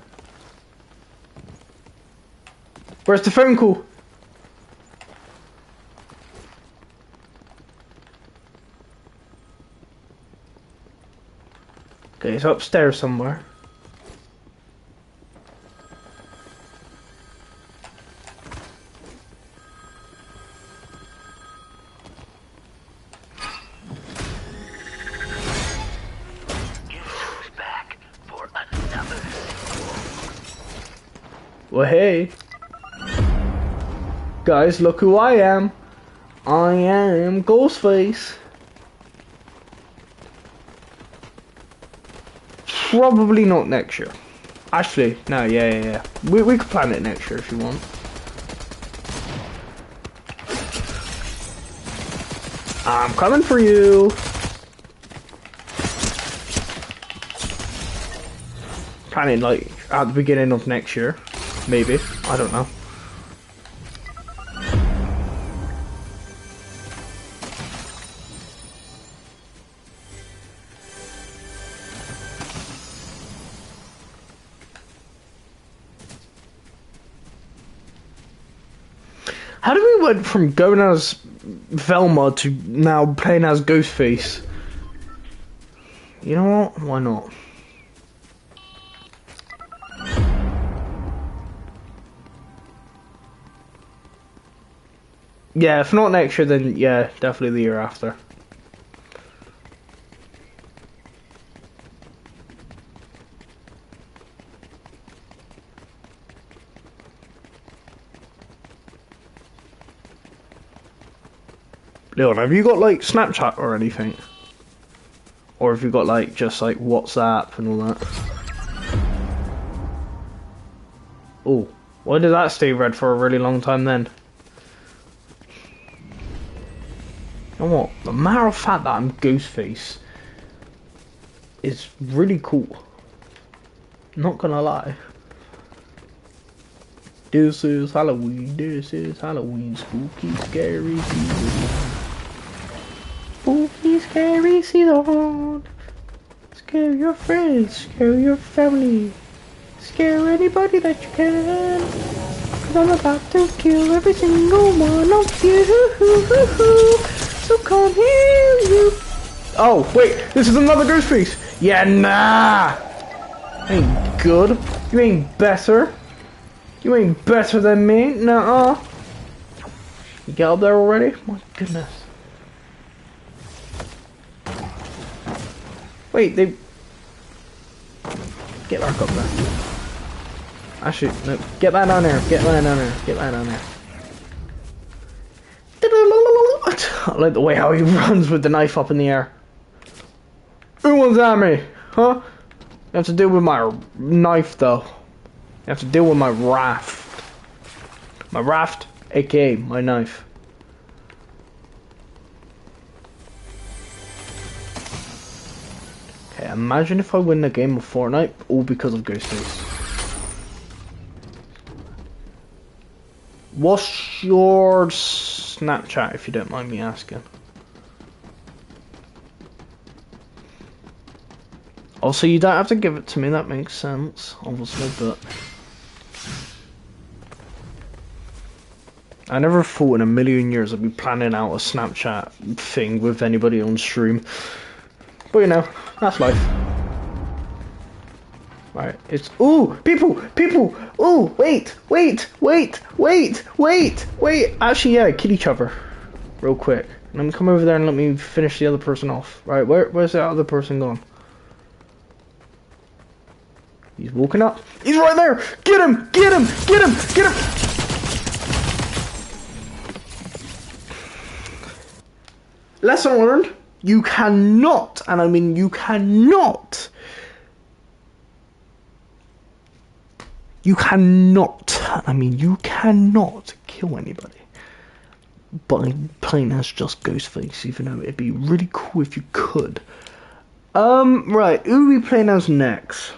Where's the phone call? Okay, it's upstairs somewhere. Well, hey. Guys, look who I am. I am Ghostface. Probably not next year. Actually, no, yeah. We could plan it next year if you want. I'm coming for you. Planning like at the beginning of next year. Maybe. I don't know. How do we went from going as Velma to now playing as Ghostface? You know what? Why not? Yeah, if not next year, then yeah, definitely the year after. Leon, have you got like Snapchat or anything? Or have you got like just like WhatsApp and all that? Oh, why did that stay red for a really long time then? You know what? The matter of fact that I'm Ghostface is really cool. Not gonna lie. This is Halloween, spooky, scary season. Spooky, scary season. Scare your friends, scare your family. Scare anybody that you can. 'Cause I'm about to kill every single one of you. So come here, you. Oh, wait, this is another Ghostface. Yeah, nah. Ain't good. You ain't better. You ain't better than me. Nuh-uh. You get up there already? My goodness. Wait, they. Get back up there. Actually, no. Get that down there. Get that down there. Get that down there. I like the way how he runs with the knife up in the air. Who wants at me? Huh? You have to deal with my knife though. You have to deal with my raft. My raft, aka my knife. Okay, imagine if I win the game of Fortnite all because of Ghostface. What's your Snapchat, if you don't mind me asking? Also, you don't have to give it to me, that makes sense, obviously, but... I never thought in a million years I'd be planning out a Snapchat thing with anybody on stream. But you know, that's life. Right, it's... Ooh! People! Ooh! Wait! Actually, yeah, kill each other. Real quick. Let me come over there and let me finish the other person off. Right, where's that other person gone? He's walking up. He's right there! Get him! Lesson learned. You cannot, and I mean you cannot kill anybody by playing as just Ghostface, even though it'd be really cool if you could. Right, who are we playing as next?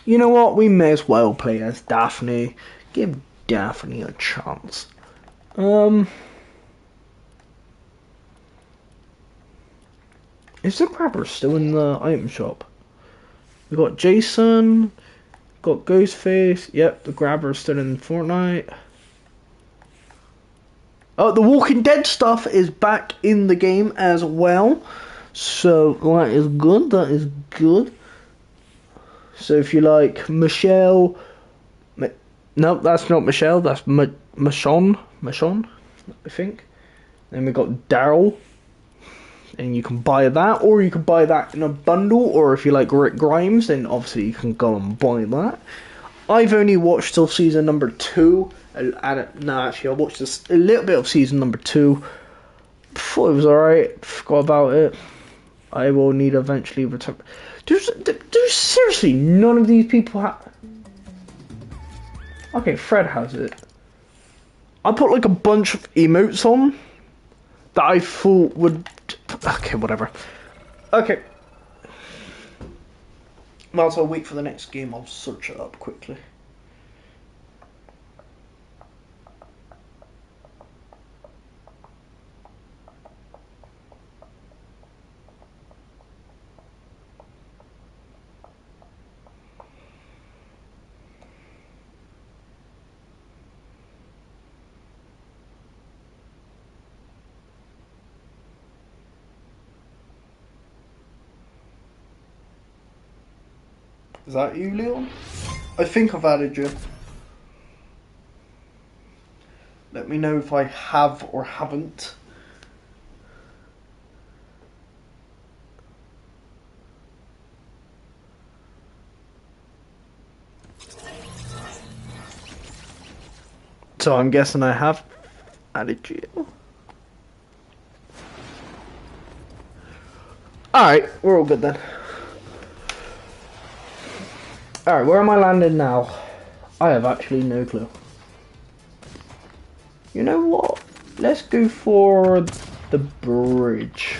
You know what, we may as well play as Daphne. Give Daphne a chance. Um, is the grabber still in the item shop? We got Jason, got Ghostface. Yep, the grabber's still in Fortnite. Oh, the Walking Dead stuff is back in the game as well. So that is good. That is good. So if you like Michelle, no, that's not Michelle. That's Michonne, I think. Then we got Daryl, and you can buy that, or you can buy that in a bundle. Or if you like Rick Grimes, then obviously you can go and buy that. I've only watched till season number 2. No, actually, I watched a little bit of season number 2. Thought it was alright. Forgot about it. I will need to eventually return. There's seriously none of these people have. Okay, Fred has it. I put like a bunch of emotes on that I thought would. Okay, whatever. Okay. Might as well wait for the next game. I'll search it up quickly. Is that you, Leon? I think I've added you. Let me know if I have or haven't. So I'm guessing I have added you. Alright, we're all good then. Alright, where am I landing now? I have actually no clue. You know what? Let's go for the bridge.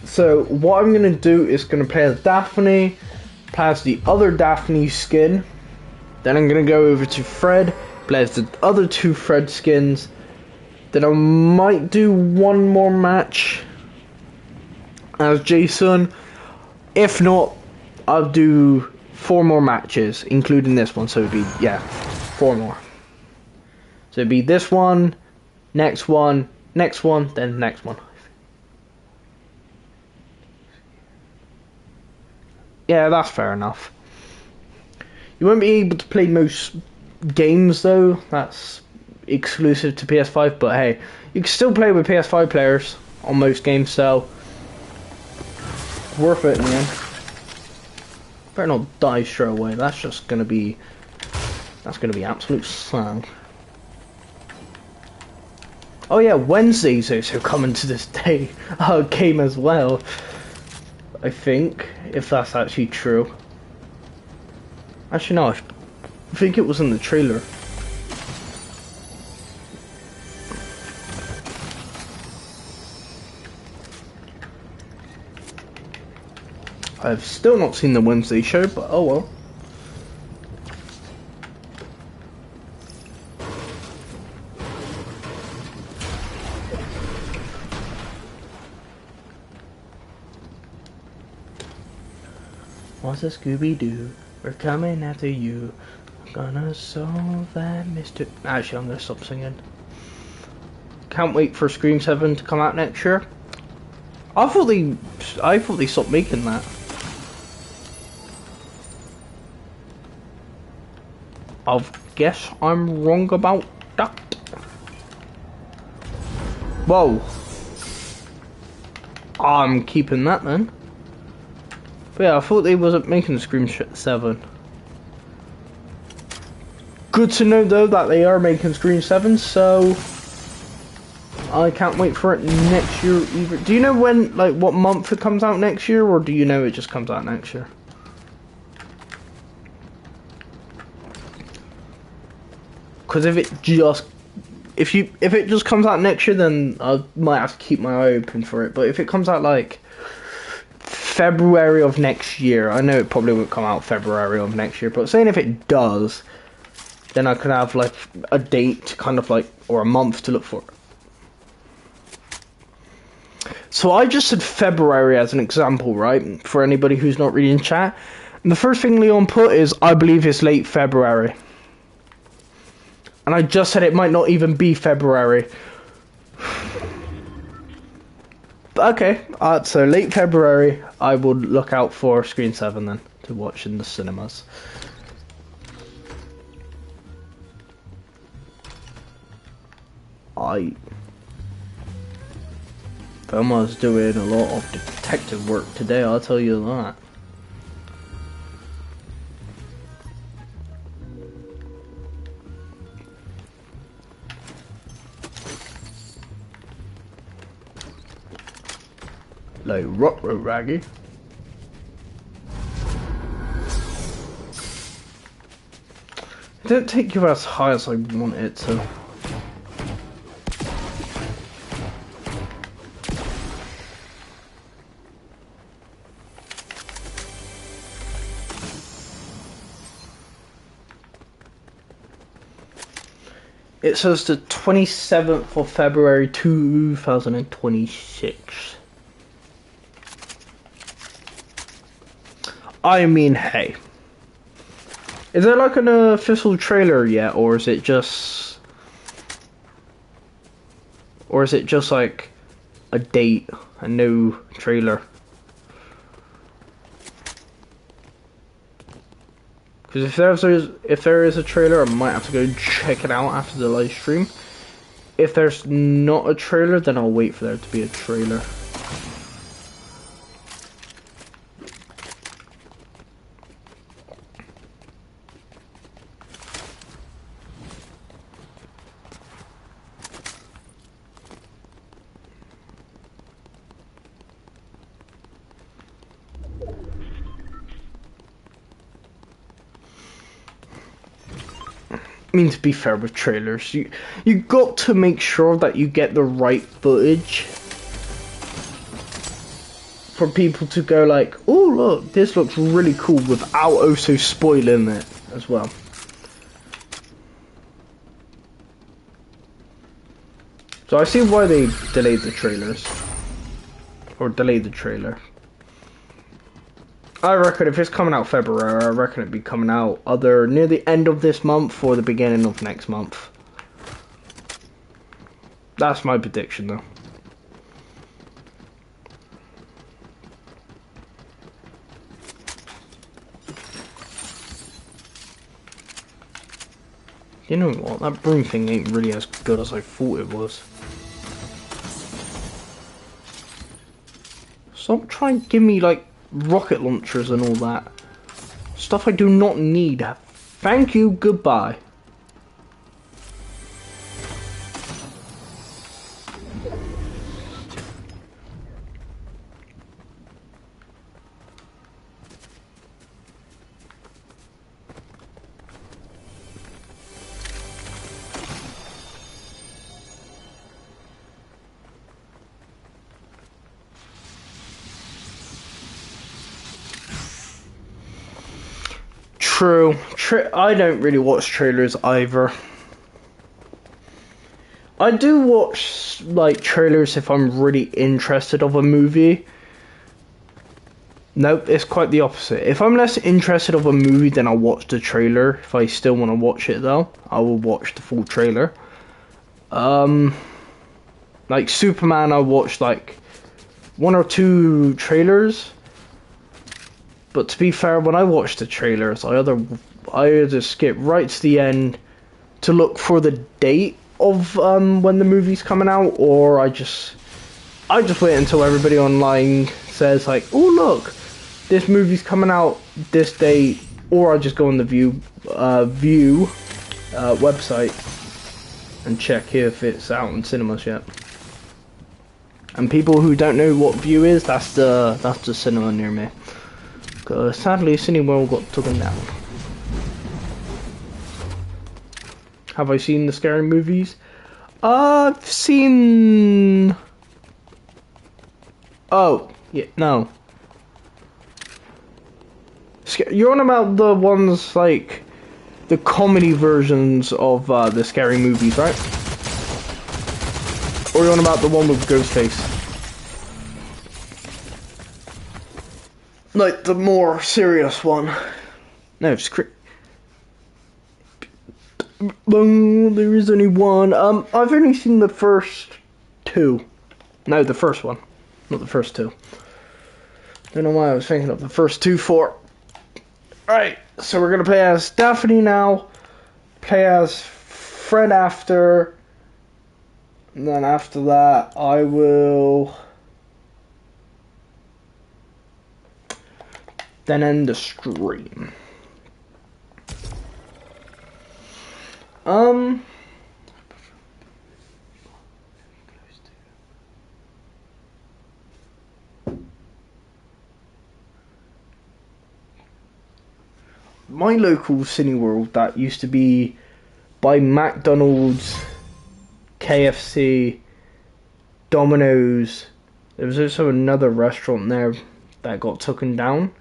So what I'm going to do is going to play as Daphne, play as the other Daphne skin. Then I'm going to go over to Fred, play as the other 2 Fred skins. Then I might do one more match as Jason. If not, I'll do 4 more matches, including this one. So it'd be, yeah, 4 more. So it'd be this one, then next one. Yeah, that's fair enough. You won't be able to play most games though. That's exclusive to PS5, but hey, you can still play with PS5 players on most games, so worth it in the end. Better not die straight away. That's gonna be absolute slang. Oh yeah, Wednesdays also coming to this day game as well. I think, if that's actually true. Actually no, I think it was in the trailer. I've still not seen the Wednesday show, but oh well. What's a Scooby-Doo? We're coming after you. I'm gonna solve that mystery. Actually, I'm gonna stop singing. Can't wait for Scream 7 to come out next year. I thought they stopped making that. I guess I'm wrong about that. Whoa. I'm keeping that then. But yeah, I thought they wasn't making Scream 7. Good to know though that they are making Scream 7, so I can't wait for it next year either. Do you know when, like, what month it comes out next year, or do you know it just comes out next year? Because if it just comes out next year, then I might have to keep my eye open for it. But if it comes out like February of next year, I know it probably won't come out February of next year, but saying if it does, then I could have like a date kind of like, or a month to look for. So I just said February as an example, right? For anybody who's not reading chat. And the first thing Leon put is, I believe it's late February. And I just said it might not even be February. Okay, so late February, I would look out for Screen 7 then, to watch in the cinemas. Velma's doing a lot of detective work today, I'll tell you that. Like ruh-roh raggy. It didn't take you as high as I want it to. It says the 27th of February 2026. I mean, hey. Is there like an official trailer yet, or is it just... Or is it just like a date, a new trailer? Because if there is a trailer, I might have to go check it out after the live stream. If there's not a trailer, then I'll wait for there to be a trailer. I mean, to be fair with trailers, you got to make sure that you get the right footage for people to go like, oh look, this looks really cool, without also spoiling it as well. So I see why they delayed the trailers, or delayed the trailer. I reckon if it's coming out February, I reckon it'd be coming out either near the end of this month or the beginning of next month. That's my prediction though. You know what, that broom thing ain't really as good as I thought it was. Stop trying to give me like rocket launchers and all that stuff I do not need. Thank you, goodbye. True. I don't really watch trailers either. I do watch like trailers if I'm really interested of a movie. Nope, it's quite the opposite. If I'm less interested of a movie, then I'll watch the trailer. If I still want to watch it though, I will watch the full trailer. Like Superman, I watched like 1 or 2 trailers. But to be fair, when I watch the trailers, I either skip right to the end to look for the date of when the movie's coming out, or I just wait until everybody online says like, oh look, this movie's coming out this date, or I just go on the View website and check if it's out in cinemas yet. And people who don't know what View is, that's the cinema near me. Cause sadly, Cineworld got taken down. Have I seen the scary movies? I've seen. Oh, yeah, no. You're on about the ones like the comedy versions of the scary movies, right? Or you're on about the one with Ghostface? Like the more serious one. No, it's there is only one. I've only seen the first two. No, the first one. Not the first two. Don't know why I was thinking of the first two for. Alright, so we're gonna play as Daphne now. Play as Fred after. And then after that, I will then end the stream. My local Cineworld that used to be by McDonald's, KFC, Domino's. There was also another restaurant there that got taken down.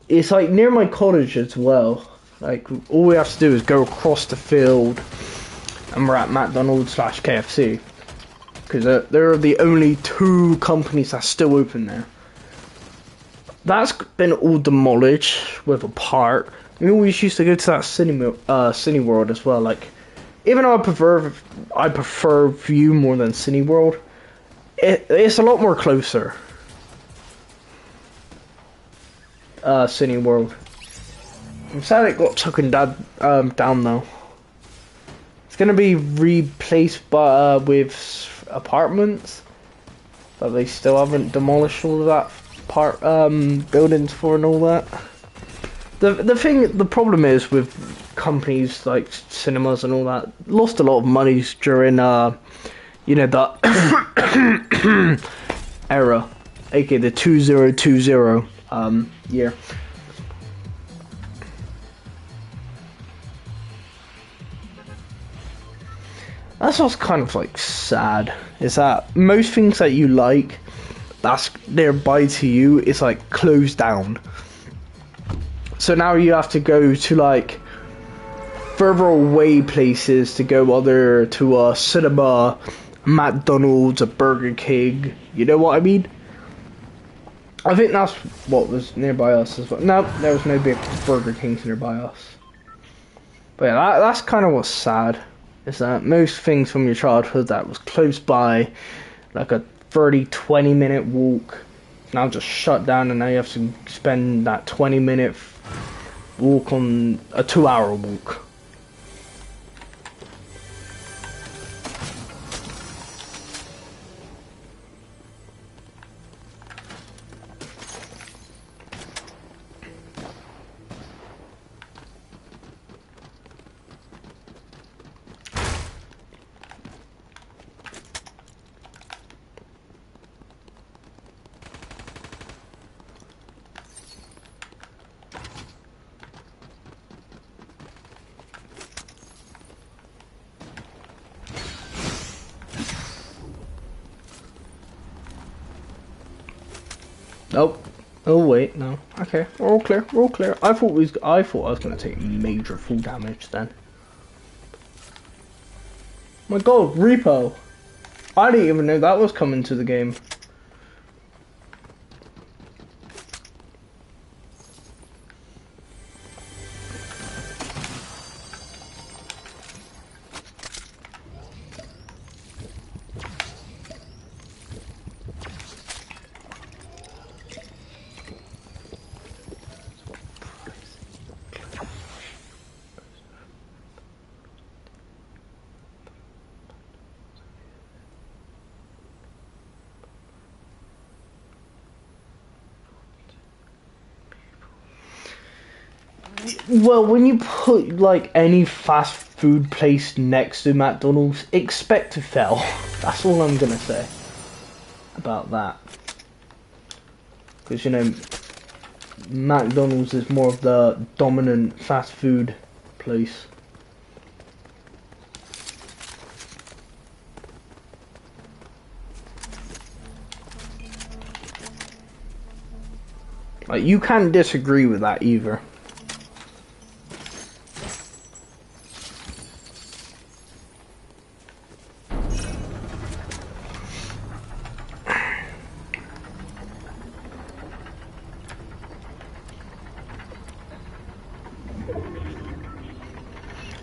It's like near my cottage as well. Like all we have to do is go across the field and we're at McDonald's / KFC. Because there are the only two companies that's still open there. That's been all demolished with a park. We always used to go to that Cineworld as well. Like, even though I prefer View more than Cineworld, it's a lot more closer. Cineworld. I'm sad it got taken down though. It's gonna be replaced by with apartments, but they still haven't demolished all of that buildings for and all that. The problem is with companies like cinemas and all that, lost a lot of money during you know, the era, aka the 2020 year. That's what's kind of like sad, is that most things that you like that's nearby to you is like closed down. So now you have to go to like further away places to go, either to a cinema, McDonald's, a Burger King. You know what I mean? I think that's what was nearby us as well. No, there was no big Burger Kings nearby us. But yeah, that's kind of what's sad, is that most things from your childhood that was close by, like a 30-20 minute walk, now just shut down, and now you have to spend that 20-minute walk on a 2-hour walk. Nope. Oh wait, no. Okay, we're all clear. We're all clear. I thought I was gonna take major full damage then. My God, Repo! I didn't even know that was coming to the game. Well, when you put like any fast food place next to McDonald's, expect to fail. That's all I'm gonna say. about that. Because, you know, McDonald's is more of the dominant fast food place. Like, you can't disagree with that either.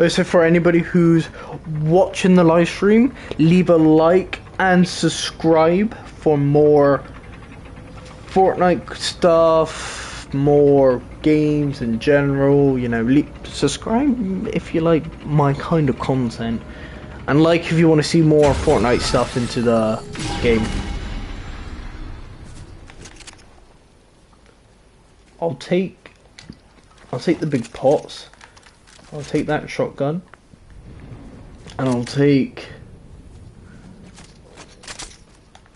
Also, for anybody who's watching the live stream, leave a like and subscribe for more Fortnite stuff, more games in general. You know, subscribe if you like my kind of content, and like if you want to see more Fortnite stuff into the game. I'll take the big pots. I'll take that shotgun, and I'll take.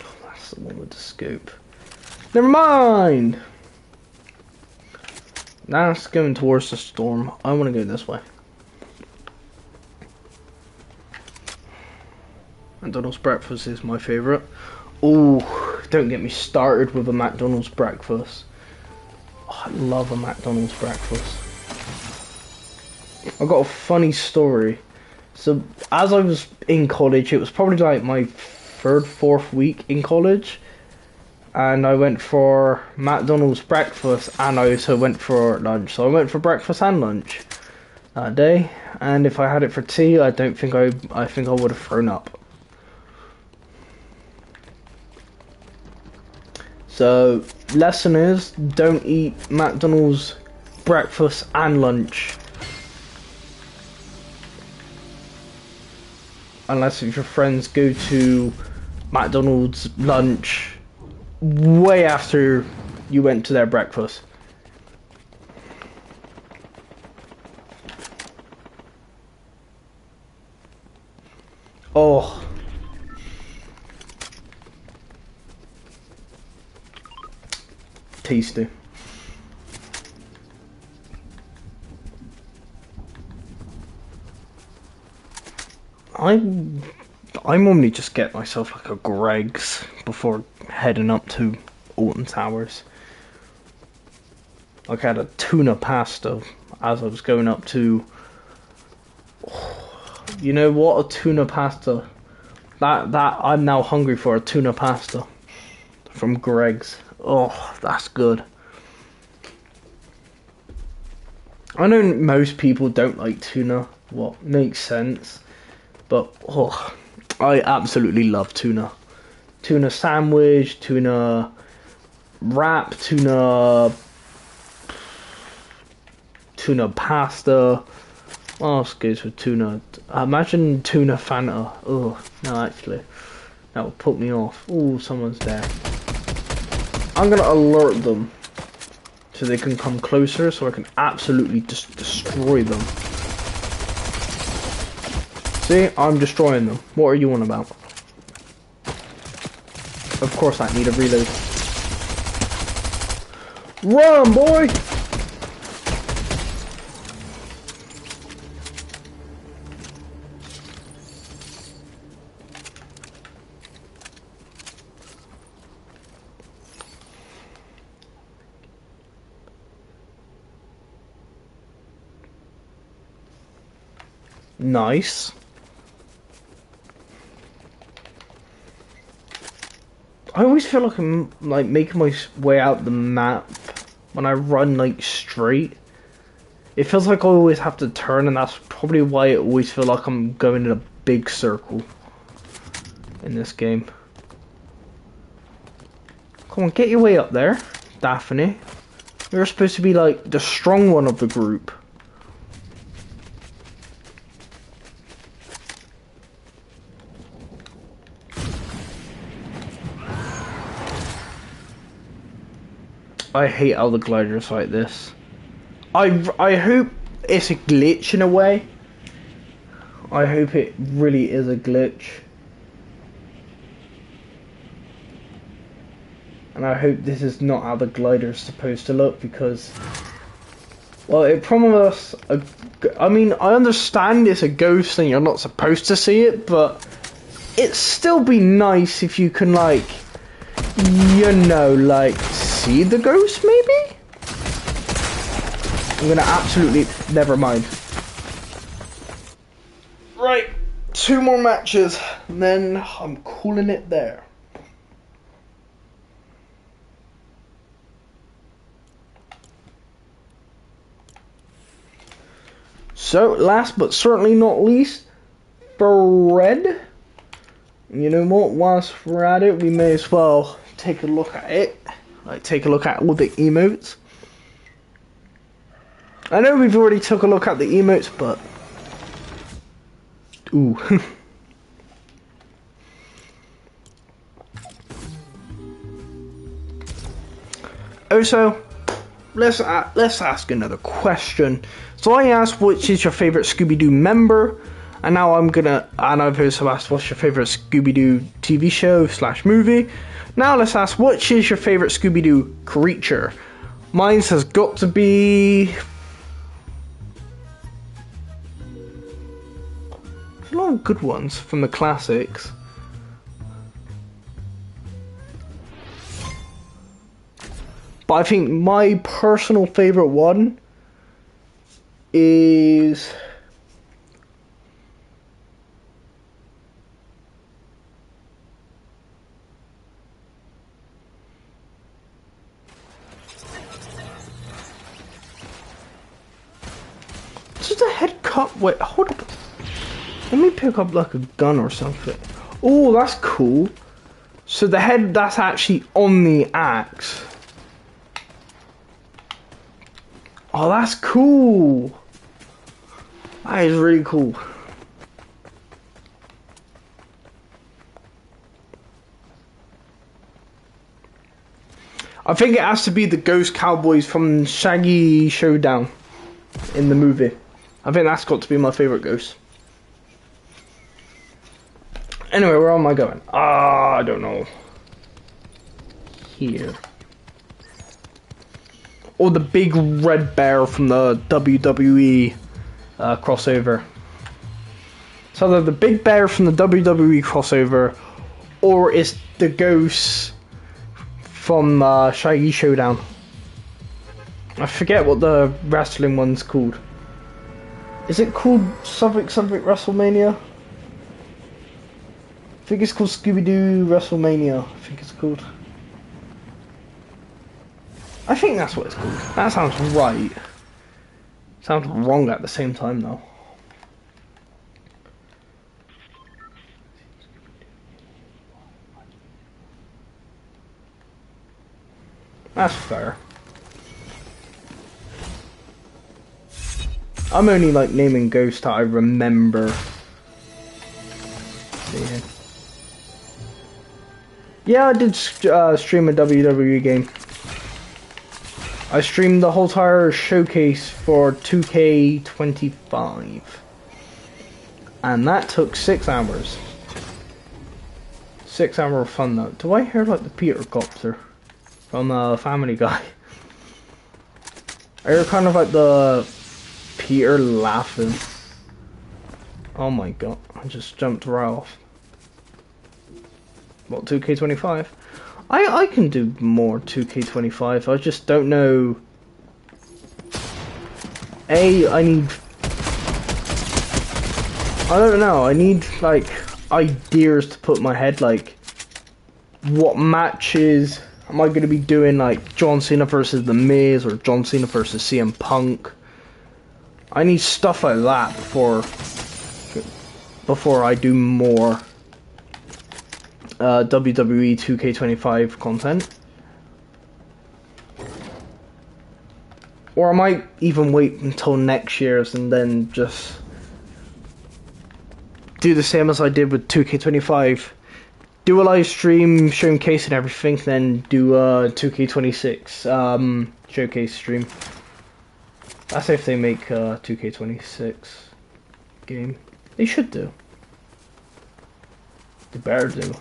Oh, that's the one with the scope. Never mind. That's going towards the storm. I want to go this way. McDonald's breakfast is my favourite. Oh, don't get me started with a McDonald's breakfast. Oh, I love a McDonald's breakfast. I got a funny story. So, as I was in college, it was probably like my third, fourth week in college, and I went for McDonald's breakfast, and I also went for lunch. So I went for breakfast and lunch that day, and if I had it for tea, I think I would have thrown up. So, lesson is, don't eat McDonald's breakfast and lunch. Unless if your friends go to McDonald's lunch way after you went to their breakfast. Oh. Tasty. I normally just get myself like a Greg's before heading up to Alton Towers. Like I had a tuna pasta as I was going up to. You know what? A tuna pasta. That I'm now hungry for a tuna pasta from Greg's. Oh, that's good. I know most people don't like tuna. What makes sense. But, oh, I absolutely love tuna. Tuna sandwich, tuna wrap, tuna pasta. What else goes with tuna? Imagine tuna Fanta. Oh, no, actually. That would put me off. Oh, someone's there. I'm going to alert them so they can come closer so I can absolutely just destroy them. See, I'm destroying them. What are you on about? Of course I need a reload. Run, boy! Nice. I always feel like I'm like making my way out the map when I run like straight. It feels like I always have to turn, and that's probably why I always feel like I'm going in a big circle in this game. Come on, get your way up there, Daphne. You're supposed to be like the strong one of the group. I hate how the gliders like this. I hope it's a glitch in a way. I hope it really is a glitch. And I hope this is not how the glider's supposed to look, because, well, it promised I mean, I understand it's a ghost and you're not supposed to see it, but it'd still be nice if you can, like, you know, like, see the ghost, maybe? I'm gonna absolutely, never mind. Right, 2 more matches, and then I'm calling it there. So, last but certainly not least, Fred. You know what, whilst we're at it, we may as well take a look at it. Like, take a look at all the emotes. I know we've already took a look at the emotes, but... Ooh. Also, let's ask another question. So I asked, which is your favorite Scooby-Doo member? And now I've also asked, what's your favorite Scooby-Doo TV show / movie? Now let's ask, which is your favorite Scooby-Doo creature? Mine has got to be... There's a lot of good ones from the classics. But I think my personal favorite one is... Just a head cut. Wait, hold up. Let me pick up like a gun or something. Oh, that's cool. So the head, that's actually on the axe. Oh, that's cool. That is really cool. I think it has to be the Ghost Cowboys from Shaggy Showdown in the movie. I think that's got to be my favorite ghost. Anyway, where am I going? I don't know. Here. Or the big red bear from the WWE crossover. So either the big bear from the WWE crossover, or it's the ghost from Shaggy Showdown. I forget what the wrestling one's called. Is it called something WrestleMania? I think it's called Scooby-Doo WrestleMania. I think it's called. I think that's what it's called. That sounds right. Sounds wrong at the same time though. That's fair. I'm only like naming ghosts that I remember. Yeah, I did stream a WWE game. I streamed the whole entire showcase for 2K25. And that took 6 hours. 6 hour of fun though. Do I hear like the Peter Copter from Family Guy? I hear kind of like the Peter laughing. Oh my god, I just jumped right off. What, 2K25? I can do more 2K25, I just don't know. I don't know, I need like ideas to put in my head, like what matches am I going to be doing, like John Cena versus The Miz or John Cena versus CM Punk. I need stuff like that before I do more WWE 2K25 content. Or I might even wait until next year's and then just do the same as I did with 2K25. Do a live stream, showcase and everything, then do a 2K26 showcase stream. That's if they make a 2K26 game. They should do. They better do.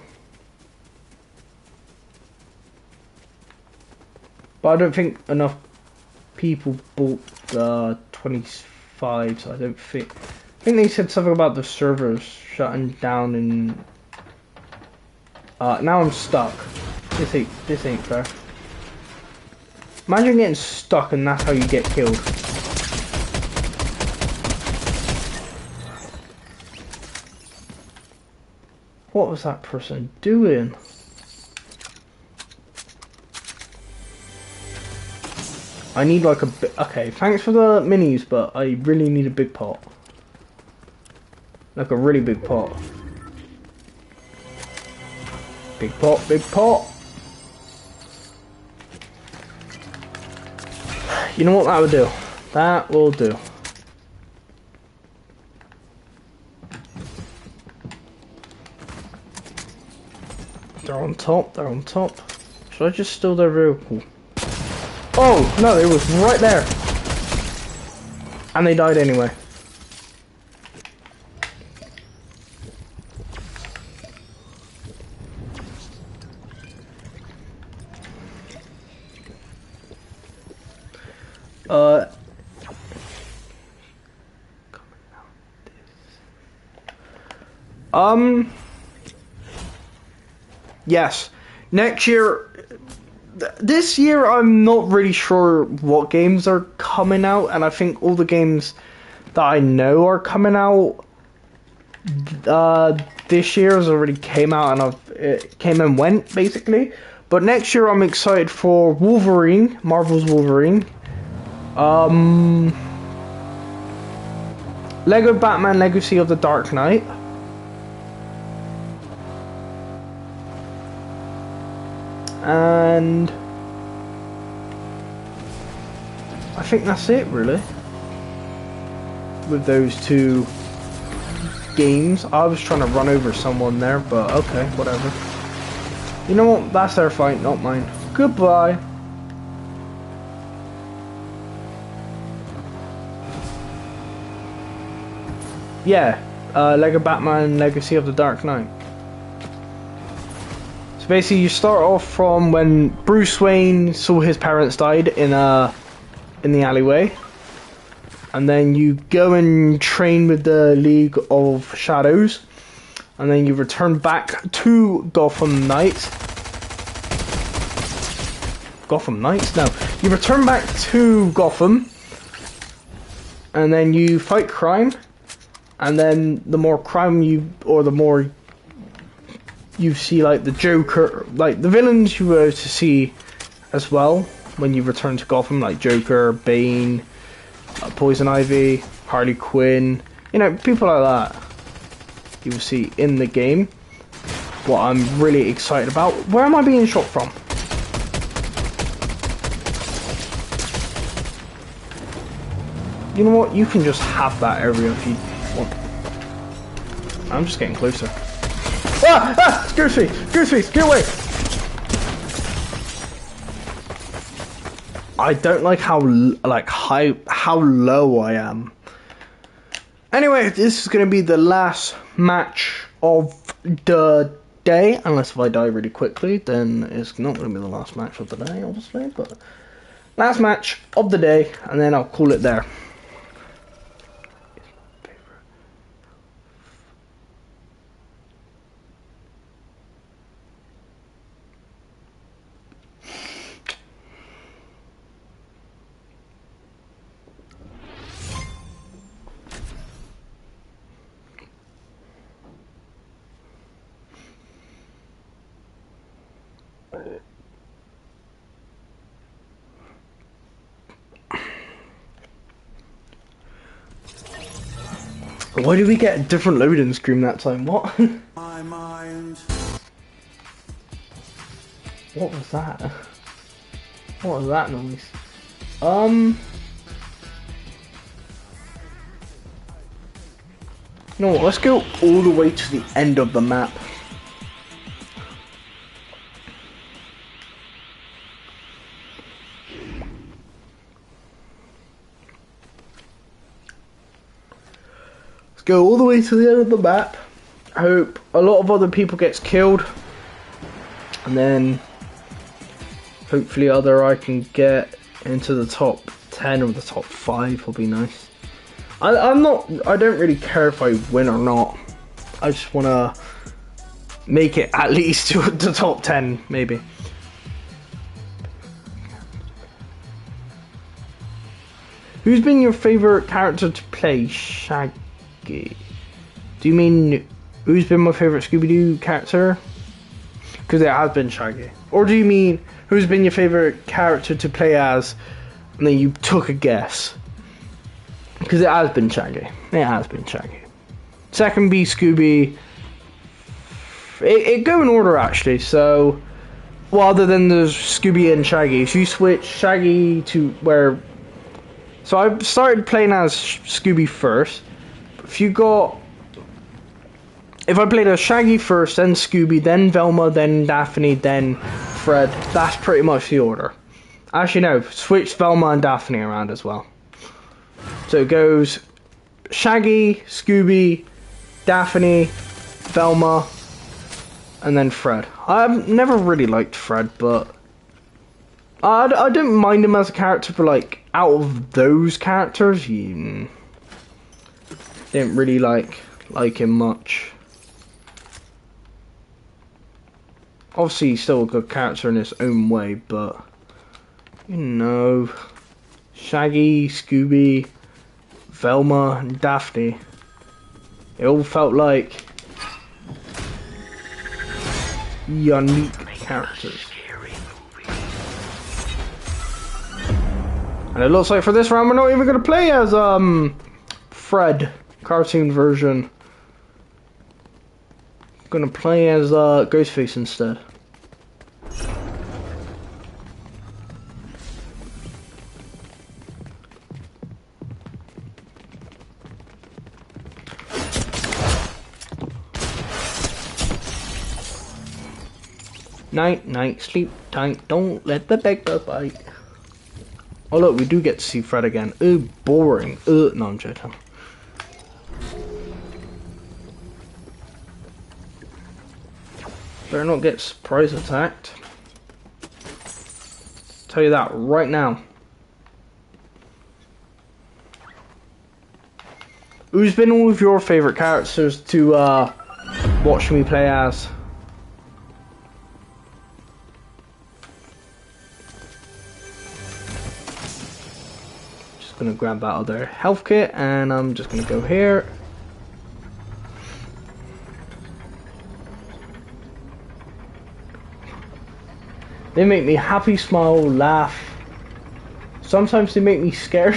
But I don't think enough people bought the 25, so I don't think... I think they said something about the servers shutting down and... now I'm stuck. This ain't fair. Imagine getting stuck and that's how you get killed. What was that person doing? I need like a bit. Okay, thanks for the minis, but I really need a big pot. Like a really big pot. Big pot, big pot. You know what that would do? That will do. They're on top, they're on top. Should I just steal their vehicle? Oh, no, it was right there. And they died anyway. Yes. Next year, this year I'm not really sure what games are coming out, and I think all the games that I know are coming out this year has already came out, and it came and went basically. But next year I'm excited for Wolverine, Marvel's Wolverine, Lego Batman Legacy of the Dark Knight, and I think that's it really with those two games. I was trying to run over someone there, but okay, whatever. You know what? That's their fight, not mine. Goodbye. Yeah, Lego Batman Legacy of the Dark Knight. So basically you start off from when Bruce Wayne saw his parents died in the alleyway. And then you go and train with the League of Shadows. And then you return back to Gotham Knights. Gotham Knights? No. You return back to Gotham. And then you fight crime. And then the more crime the more you see like the Joker, like the villains you were to see as well when you return to Gotham, like Joker, Bane, Poison Ivy, Harley Quinn, you know, people like that you will see in the game. What I'm really excited about. Where am I being shot from? You know what? You can just have that area if you want. I'm just getting closer. Ah! Ah! Goosey! Goosey! Get away! I don't like how low I am. Anyway, this is going to be the last match of the day. Unless if I die really quickly, then it's not going to be the last match of the day, obviously. But last match of the day, and then I'll call it there. Why did we get a different loading screen that time? What? My mind. What was that? What was that noise? You know what? Let's go all the way to the end of the map. Go all the way to the end of the map. I hope a lot of other people gets killed, and then Hopefully either I can get into the top 10 or the top 5 will be nice. I don't really care if I win or not. I just want to make it at least to the top 10, maybe. Who's been your favourite character to play? Shaggy. Do you mean who's been my favourite Scooby-Doo character? Because it has been Shaggy. Or do you mean who's been your favourite character to play as and then you took a guess? Because it has been Shaggy. It has been Shaggy. Second be Scooby. It go in order actually, so well, other than there's Scooby and Shaggy. If you switch Shaggy to where... So I started playing as Scooby first. If I played as Shaggy first, then Scooby, then Velma, then Daphne, then Fred, that's pretty much the order. Actually no, switch Velma and Daphne around as well. So it goes Shaggy, Scooby, Daphne, Velma, and then Fred. I've never really liked Fred, but I don't mind him as a character, but like out of those characters, didn't really like him much. Obviously, he's still a good character in his own way, but you know, Shaggy, Scooby, Velma, and Daphne, it all felt like unique characters. And it looks like for this round we're not even going to play as Fred, cartoon version. Going to play as Ghostface instead. Night, night, sleep tight, don't let the beggar bite. Oh look, we do get to see Fred again. Boring. No, I'm joking. Better not get surprise attacked. Tell you that right now. Who's been all of your favourite characters to watch me play as? Gonna grab that other health kit and I'm just gonna go here. They make me happy, smile, laugh. Sometimes they make me scared.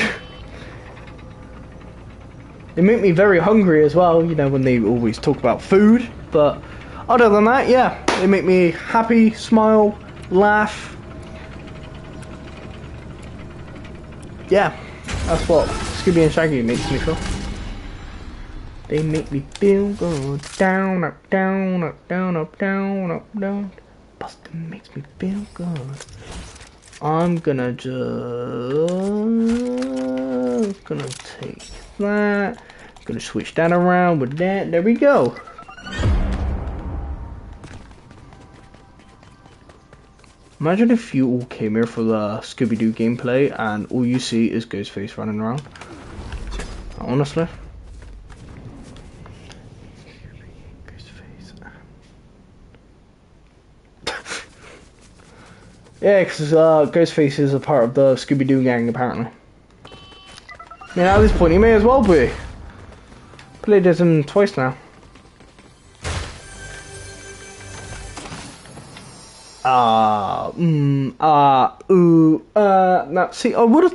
They make me very hungry as well, you know, when they always talk about food. But other than that, yeah, they make me happy, smile, laugh. Yeah. That's what Scooby and Shaggy makes me feel. They make me feel good. Down, up, down, up, down, up, down, up, down. Buster makes me feel good. I'm gonna just take that. Gonna switch that around with that. There we go. Imagine if you all came here for the Scooby-Doo gameplay and all you see is Ghostface running around. Honestly. Yeah, because Ghostface is a part of the Scooby-Doo gang, apparently. I mean, at this point, he may as well be. Played as him twice now. Now, see, I will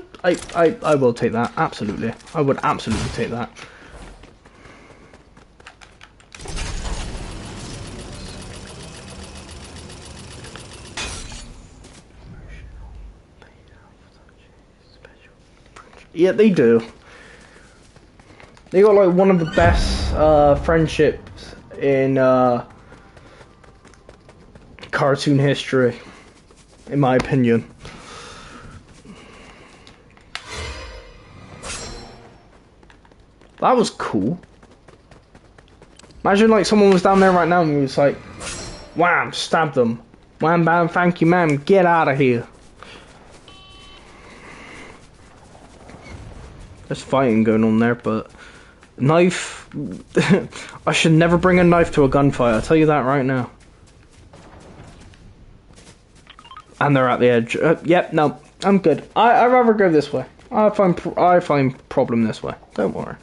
take that, absolutely. I would absolutely take that. Yeah, they do. They got like one of the best friendships in cartoon history, in my opinion. That was cool. Imagine like someone was down there right now and was like, wham, stabbed them. Wham bam, thank you, ma'am. Get out of here. There's fighting going on there, but knife. I should never bring a knife to a gunfight. I'll tell you that right now. And they're at the edge. Yep, no, I'm good. I'd rather go this way. I find problem this way. Don't worry.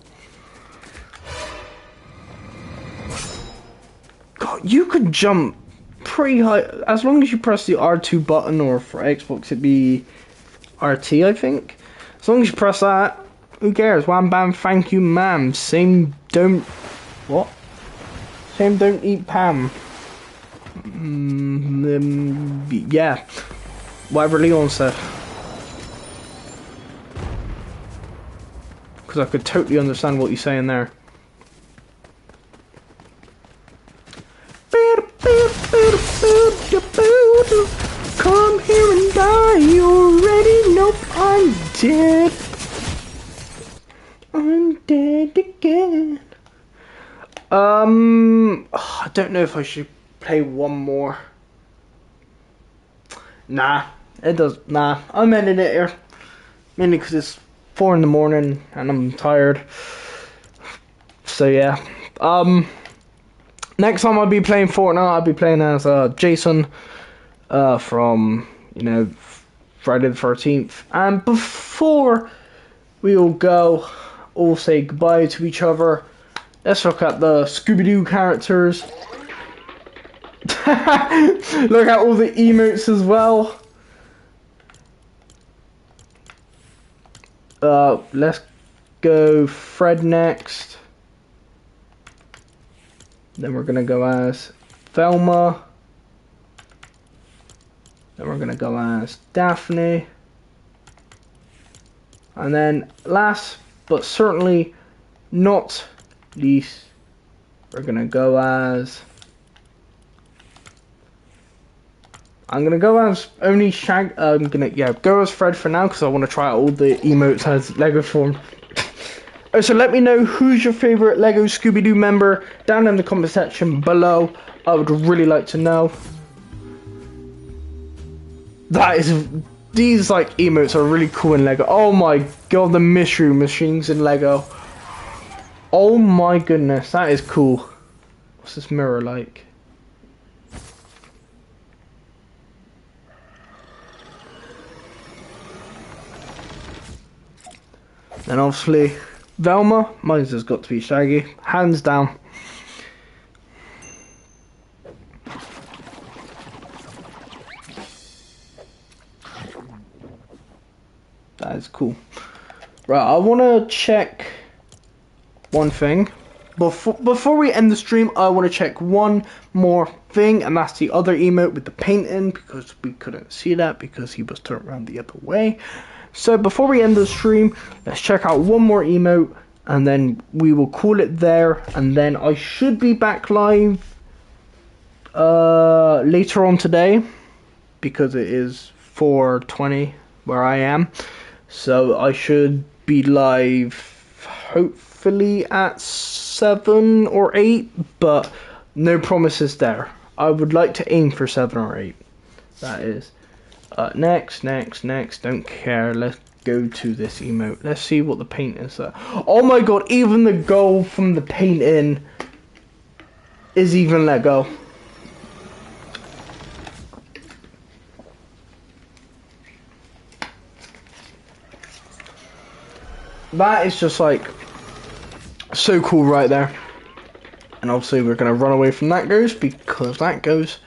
God, you could jump pretty high as long as you press the R2 button, or for Xbox it'd be RT, I think. As long as you press that, who cares? Wham bam, thank you, ma'am. Same don't eat Pam. Yeah, whatever Leon said. Because I could totally understand what you're saying there. Come here and die already. Nope, I'm dead. I'm dead again. I don't know if I should play one more. Nah, I'm ending it here. Mainly because it's 4 in the morning and I'm tired. So yeah. Next time I'll be playing Fortnite, I'll be playing as Jason from, Friday the 13th. And before we all go, all say goodbye to each other, let's look at the Scooby-Doo characters. Look at all the emotes as well. Let's go Fred next. Then we're gonna go as Velma. Then we're gonna go as Daphne. And then last but certainly not least, we're gonna go as... I'm gonna go as only I'm gonna go as Fred for now because I want to try out all the emotes as Lego form. So let me know who's your favorite Lego Scooby-Doo member down in the comment section below. I would really like to know. These like emotes are really cool in Lego. Oh my god, the mystery machines in Lego. Oh my goodness, that is cool. What's this mirror like? And obviously, Velma, mine's has got to be Shaggy, hands down. That is cool. Right, I want to check one thing. Before we end the stream, I want to check one more thing, and that's the other emote with the painting, because we couldn't see that because he was turned around the other way. So before we end the stream, let's check out one more emote, and then we will call it there, and then I should be back live later on today, because it is 4:20 where I am. So I should be live hopefully at 7 or 8, but no promises there. I would like to aim for 7 or 8. That is. Next, don't care. Let's go to this emote. Let's see what the paint is there. Oh my god, even the gold from the painting is even Lego. That is just like so cool right there. And obviously we're going to run away from that ghost, because that ghost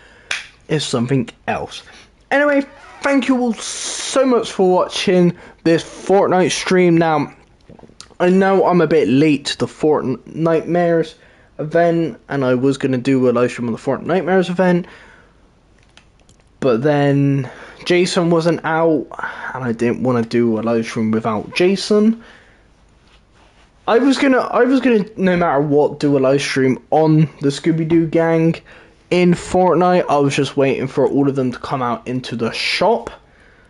is something else. Anyway, thank you all so much for watching this Fortnite stream. Now, I know I'm a bit late to the Fortnite-Nightmares event, and I was going to do a live stream on the Fortnite-Nightmares event, but then Jason wasn't out, and I didn't want to do a live stream without Jason. I was gonna no matter what do a live stream on the Scooby-Doo gang in Fortnite. I was just waiting for all of them to come out into the shop.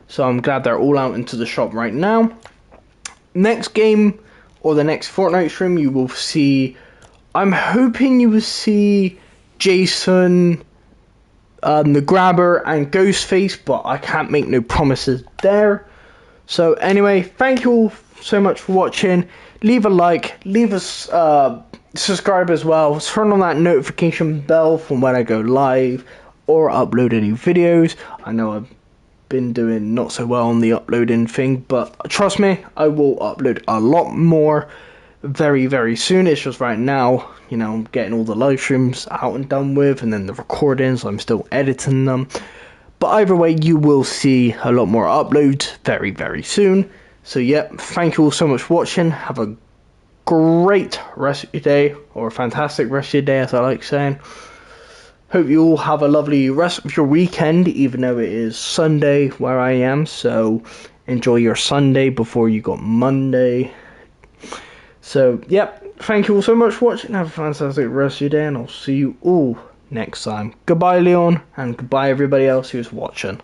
So I'm glad they're all out into the shop right now. Next game, or the next Fortnite stream, you will see... I'm hoping you will see Jason the Grabber and Ghostface, but I can't make no promises there. So anyway, thank you all so much for watching. Leave a like, leave us subscribe as well. Turn on that notification bell from when I go live or upload any videos. I know I've been doing not so well on the uploading thing, but trust me, I will upload a lot more very, very soon. It's just right now, you know, I'm getting all the live streams out and done with, and then the recordings, I'm still editing them. But either way, you will see a lot more uploads very, very soon. So yep, thank you all so much for watching. Have a great rest of your day, or a fantastic rest of your day, as I like saying. Hope you all have a lovely rest of your weekend, even though it is Sunday where I am. So enjoy your Sunday before you got Monday. So, yep, thank you all so much for watching. Have a fantastic rest of your day, and I'll see you all next time. Goodbye, Leon, and goodbye, everybody else who's watching.